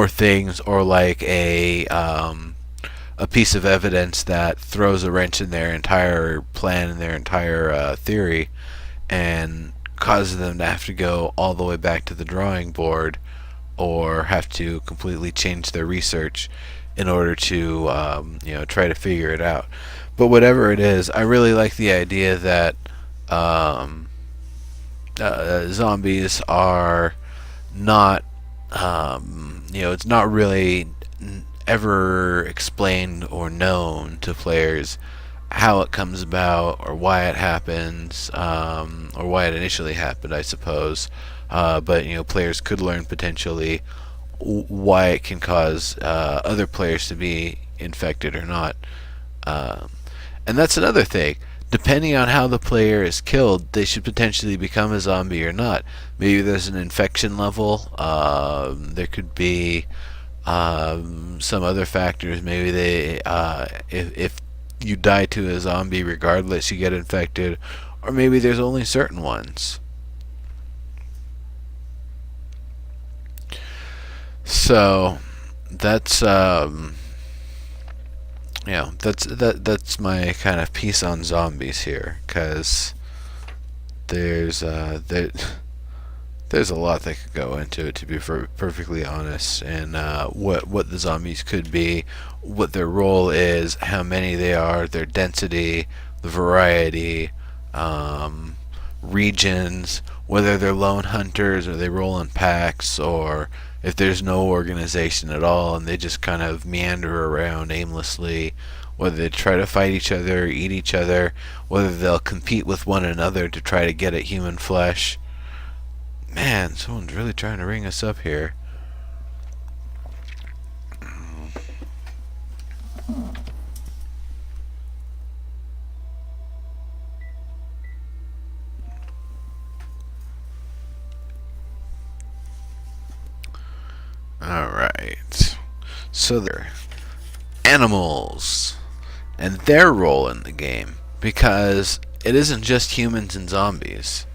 things, or like a piece of evidence that throws a wrench in their entire plan and their entire theory, and causes them to have to go all the way back to the drawing board, or have to completely change their research in order to try to figure it out. But whatever it is, I really like the idea that zombies are not, it's not really ever explained or known to players how it comes about or why it happens, or why it initially happened, I suppose. But players could learn potentially why it can cause other players to be infected or not. And that's another thing. Depending on how the player is killed, they should potentially become a zombie or not. Maybe there's an infection level. There could be some other factors. Maybe if you die to a zombie regardless, you get infected, or maybe there's only certain ones. So that's that's my kind of piece on zombies here, because there's there's a lot that could go into it, to be perfectly honest, and what the zombies could be, what their role is, how many they are, their density, the variety, regions, whether they're lone hunters or they roll in packs, or if there's no organization at all and they just kind of meander around aimlessly, whether they try to fight each other, eat each other, whether they'll compete with one another to try to get at human flesh. Man, someone's really trying to ring us up here. Alright. So they're animals and their role in the game, because it isn't just humans and zombies.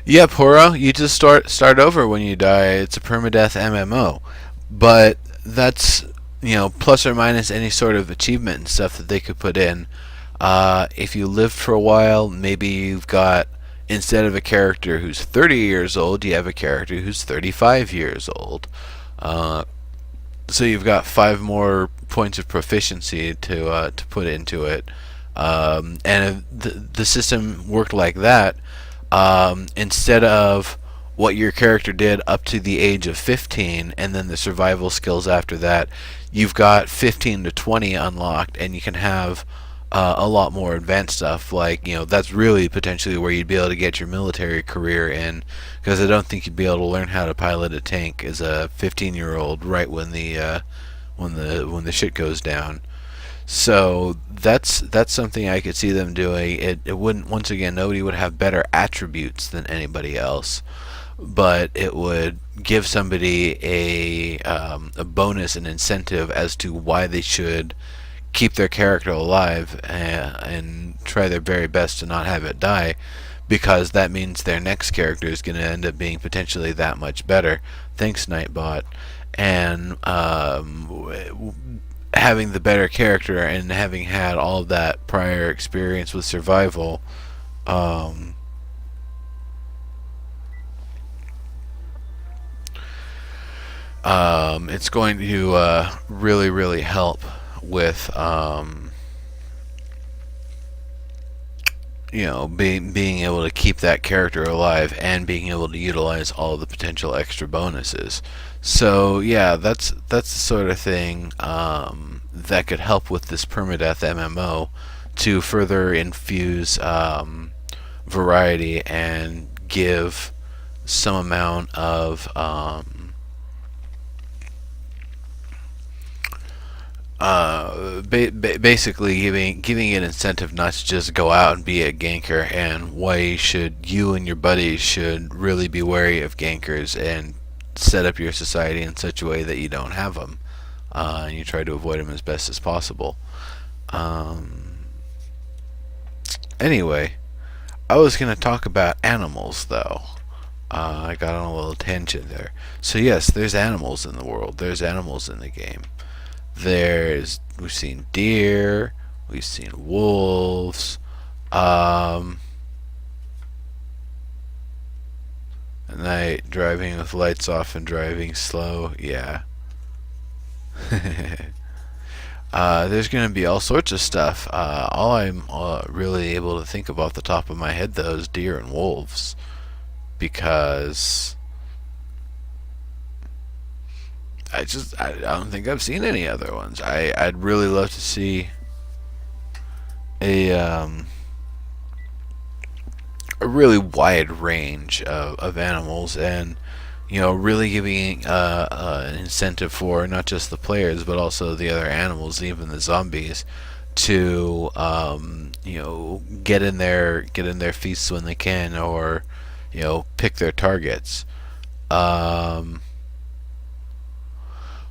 Yep, Horo, you just start over when you die. It's a permadeath MMO, but that's plus or minus any sort of achievement and stuff that they could put in. If you lived for a while, maybe you've got, instead of a character who's 30 years old, you have a character who's 35 years old. So you've got 5 more points of proficiency to put into it. And if the system worked like that, instead of what your character did up to the age of 15 and then the survival skills after that, you've got 15 to 20 unlocked, and you can have a lot more advanced stuff. Like, that's really potentially where you'd be able to get your military career in, because I don't think you'd be able to learn how to pilot a tank as a 15-year-old right when the shit goes down. So that's something I could see them doing. It wouldn't, once again, nobody would have better attributes than anybody else, but it would give somebody a bonus, an incentive as to why they should keep their character alive and try their very best to not have it die, because that means their next character is going to end up being potentially that much better. Thanks, Nightbot. And having the better character and having had all of that prior experience with survival, um, it's going to really, really help with being able to keep that character alive and being able to utilize all the potential extra bonuses. So yeah, that's the sort of thing that could help with this permadeath MMO to further infuse variety and give some amount of basically giving an incentive not to just go out and be a ganker, and why should you and your buddies should really be wary of gankers and set up your society in such a way that you don't have them, and you try to avoid them as best as possible. Um, anyway, I was going to talk about animals though. I got on a little tangent there. So yes, there's animals in the world. There's animals in the game. We've seen deer, we've seen wolves, at night driving with lights off and driving slow, yeah. There's going to be all sorts of stuff. All I'm really able to think of off the top of my head though is deer and wolves, because I don't think I've seen any other ones. I'd really love to see a a really wide range of animals, and really giving an incentive for not just the players but also the other animals, even the zombies, to get in their feasts when they can, or pick their targets. Um,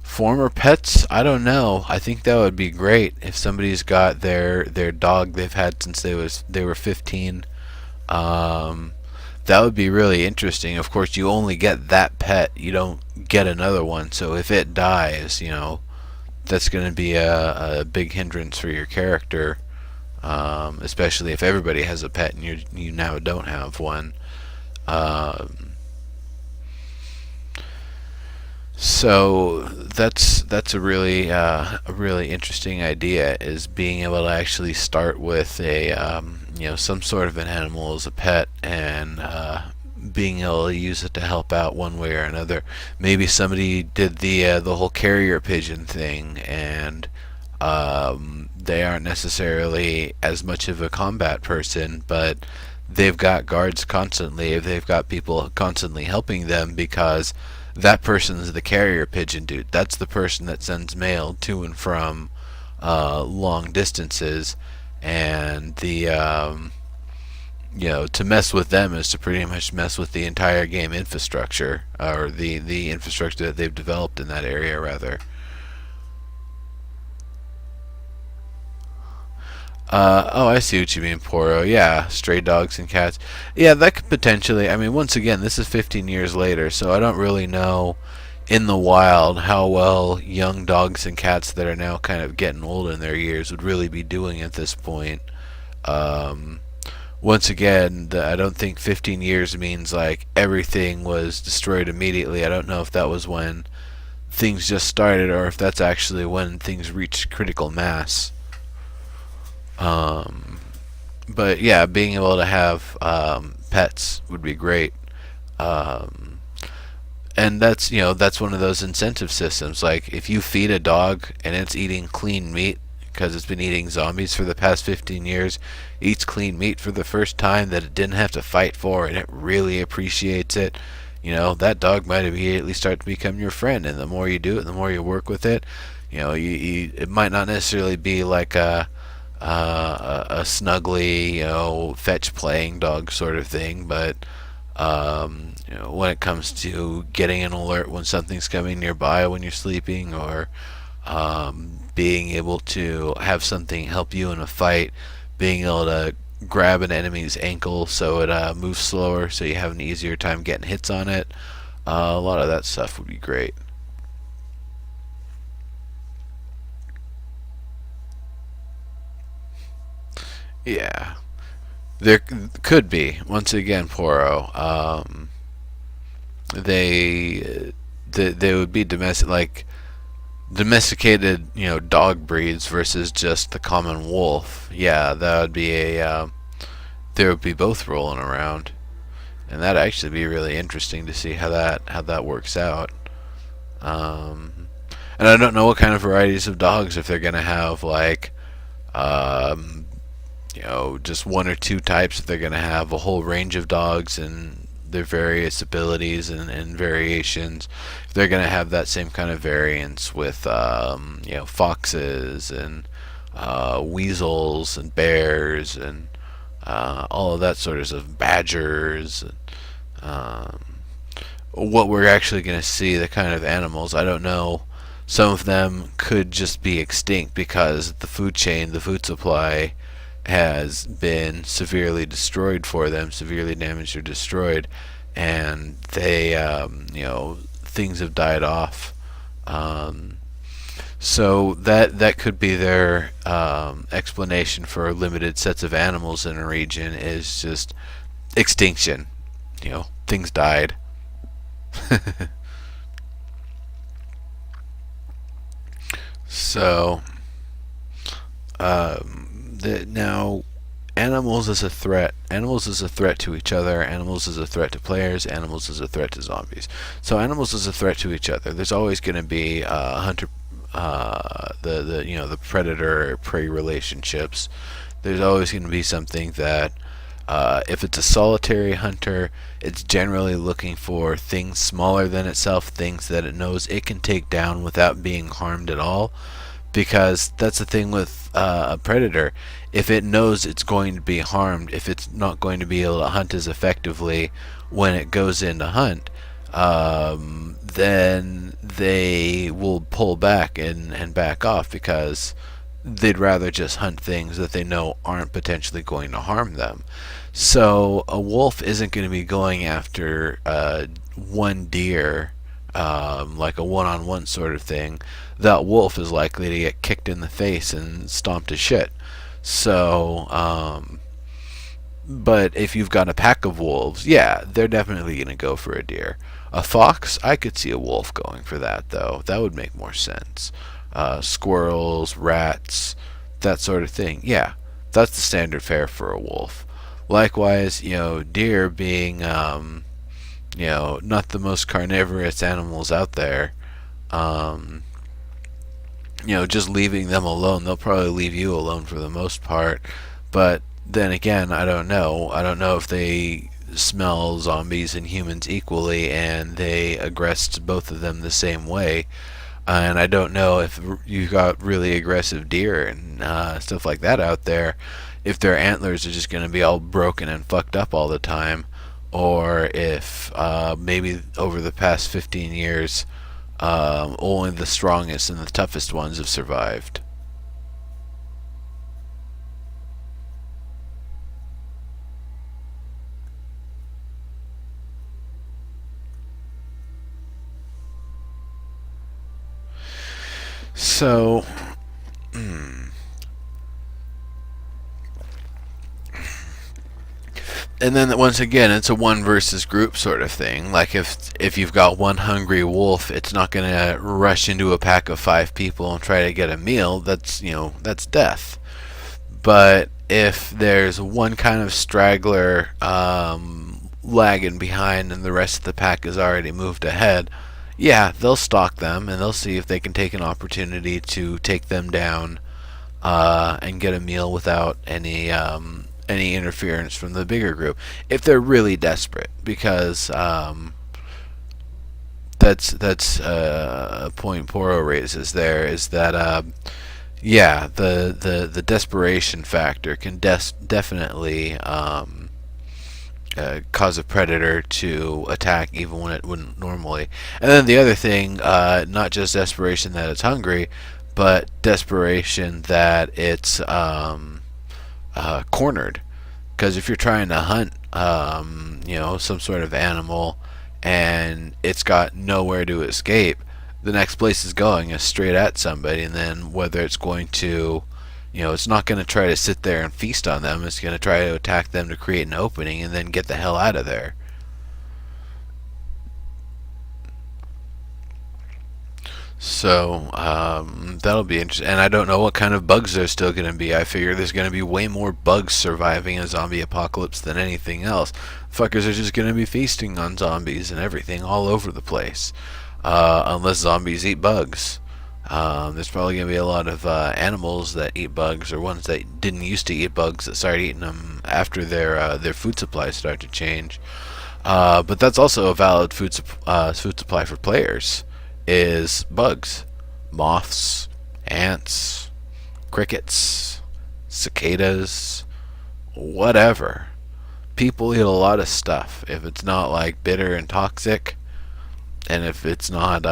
Former pets, I don't know. I think that would be great if somebody's got their dog they've had since they were 15. Um, that would be really interesting. Of course, you only get that pet. You don't get another one. So if it dies, that's going to be a big hindrance for your character. Especially if everybody has a pet and you now don't have one. Um, So that's a really interesting idea, is being able to actually start with a some sort of an animal as a pet, and being able to use it to help out one way or another. Maybe somebody did the whole carrier pigeon thing, and they aren't necessarily as much of a combat person, but they've got guards constantly. They've got people constantly helping them, because that person's the carrier pigeon dude. That's the person that sends mail to and from long distances, and to mess with them is to pretty much mess with the entire game infrastructure, or the infrastructure that they've developed in that area, rather. Oh, I see what you mean, Poro. Yeah, stray dogs and cats. Yeah, that could potentially. I mean, once again, this is 15 years later, so I don't really know in the wild how well young dogs and cats that are now kind of getting old in their years would really be doing at this point. Um, Once again, I don't think 15 years means like everything was destroyed immediately. I don't know if that was when things just started, or if that's actually when things reached critical mass. Um, but yeah, being able to have pets would be great. Um, and that's one of those incentive systems. Like if you feed a dog and it's eating clean meat because it's been eating zombies for the past 15 years, eats clean meat for the first time that it didn't have to fight for, and it really appreciates it. That dog might immediately start to become your friend, and the more you do it, the more you work with it. It might not necessarily be like a snuggly, fetch playing dog sort of thing, but when it comes to getting an alert when something's coming nearby when you're sleeping, or being able to have something help you in a fight, being able to grab an enemy's ankle so it moves slower, so you have an easier time getting hits on it. A lot of that stuff would be great. Yeah, there could be. Once again, Poro. They would be domesticated, dog breeds versus just the common wolf. Yeah, that would be a. There would be both rolling around, and that'd actually be really interesting to see how that works out. Um, and I don't know what kind of varieties of dogs, if they're gonna have um, just one or two types, if they're gonna have a whole range of dogs and their various abilities and variations. If they're gonna have that same kind of variance with foxes and weasels and bears and all of that sort of stuff, badgers. Um, what we're actually going to see, the kind of animals, I don't know. Some of them could just be extinct because the food chain, the food supply, has been severely destroyed for them, severely damaged or destroyed, and things have died off. Um, so that could be their explanation for limited sets of animals in a region is just extinction. Things died. So now animals as a threat. Animals as a threat to each other. Animals as a threat to players. Animals as a threat to zombies. So animals as a threat to each other. There's always going to be hunter, the predator prey relationships. There's always going to be something that if it's a solitary hunter, it's generally looking for things smaller than itself, things that it knows it can take down without being harmed at all. Because that's the thing with a predator. If it knows it's going to be harmed, if it's not going to be able to hunt as effectively when it goes in to hunt, then they will pull back and back off because they'd rather just hunt things that they know aren't potentially going to harm them. So a wolf isn't going to be going after one deer, like a one-on-one sort of thing. That wolf is likely to get kicked in the face and stomped to shit. So, but if you've got a pack of wolves, yeah, they're definitely going to go for a deer. A fox, I could see a wolf going for that, though. That would make more sense. Squirrels, rats, that sort of thing. Yeah, that's the standard fare for a wolf. Likewise, deer being, not the most carnivorous animals out there, um, just leaving them alone. They'll probably leave you alone for the most part. But then again, I don't know. I don't know if they smell zombies and humans equally and they aggress both of them the same way. And I don't know if you got really aggressive deer and stuff like that out there, if their antlers are just going to be all broken and fucked up all the time, or if maybe over the past 15 years, only the strongest and the toughest ones have survived. So, and then once again, it's a one versus group sort of thing. Like if you've got one hungry wolf, it's not going to rush into a pack of 5 people and try to get a meal. That's death. But if there's one kind of straggler lagging behind and the rest of the pack has already moved ahead, yeah, they'll stalk them and they'll see if they can take an opportunity to take them down and get a meal without any interference from the bigger group. If they're really desperate, because that's a point Poro raises there, is that yeah, the desperation factor can definitely cause a predator to attack even when it wouldn't normally. And then the other thing, not just desperation that it's hungry, but desperation that it's cornered. Because if you're trying to hunt, some sort of animal, and it's got nowhere to escape, the next place it's going is straight at somebody, and then whether it's going to, it's not going to try to sit there and feast on them. It's going to try to attack them to create an opening and then get the hell out of there. So that'll be interesting. And I don't know what kind of bugs there's still going to be. I figure there's going to be way more bugs surviving a zombie apocalypse than anything else. Fuckers are just going to be feasting on zombies and everything all over the place. Unless zombies eat bugs. There's probably going to be a lot of animals that eat bugs, or ones that didn't used to eat bugs that started eating them after their food supply started to change. But that's also a valid food supply for players. Is bugs, moths, ants, crickets, cicadas, whatever. People eat a lot of stuff. If it's not like bitter and toxic, and if it's not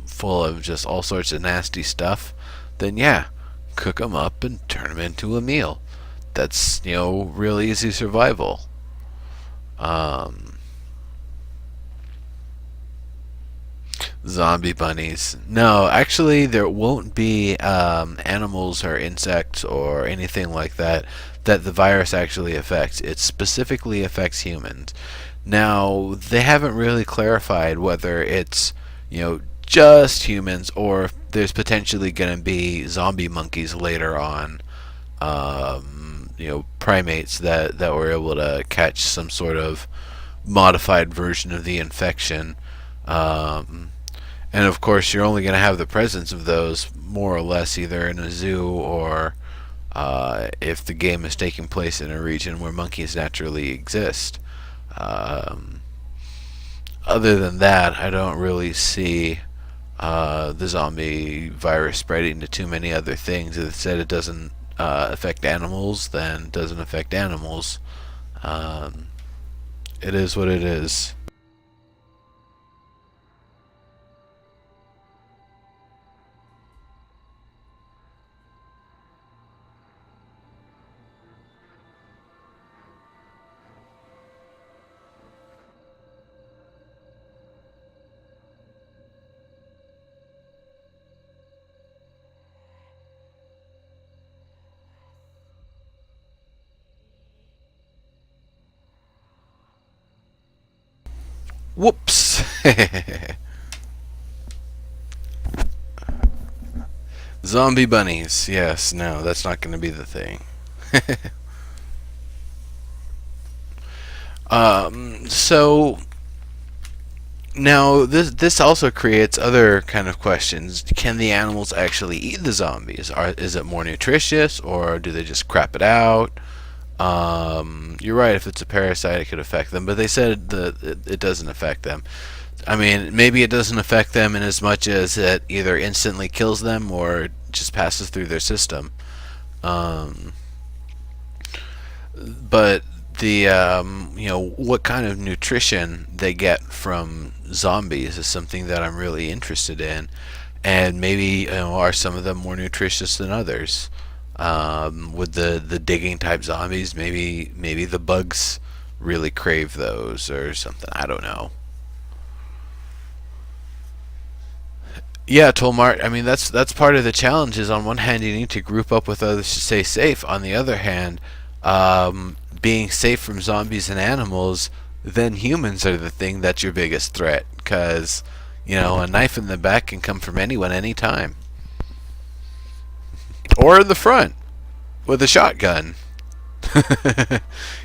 full of just all sorts of nasty stuff, then yeah, cook them up and turn them into a meal. That's, real easy survival. Zombie bunnies. No, actually, there won't be animals or insects or anything like that the virus actually affects. It specifically affects humans. Now, they haven't really clarified whether it's, just humans, or if there's potentially going to be zombie monkeys later on. Primates that were able to catch some sort of modified version of the infection. And of course, you're only going to have the presence of those more or less either in a zoo or if the game is taking place in a region where monkeys naturally exist. Other than that, I don't really see the zombie virus spreading to too many other things. If it said it doesn't affect animals, then it doesn't affect animals. It is what it is. Whoops! Zombie bunnies. Yes, no, that's not going to be the thing. So now this also creates other kind of questions. Can the animals actually eat the zombies? Is it more nutritious, or do they just crap it out? You're right. If it's a parasite, it could affect them, but they said that it doesn't affect them. I mean, maybe it doesn't affect them in as much as it either instantly kills them or just passes through their system. Um, but the what kind of nutrition they get from zombies is something that I'm really interested in, and maybe are some of them more nutritious than others. With the digging type zombies, maybe the bugs really crave those or something. I don't know. Yeah, Tolmart. I mean, that's part of the challenge. Is on one hand, you need to group up with others to stay safe. On the other hand, being safe from zombies and animals, then humans are the thing that's your biggest threat. Because a knife in the back can come from anyone, anytime, or in the front with a shotgun.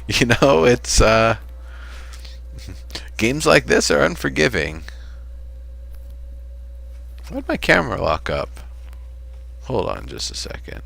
It's games like this are unforgiving. Why'd my camera lock up? Hold on just a second.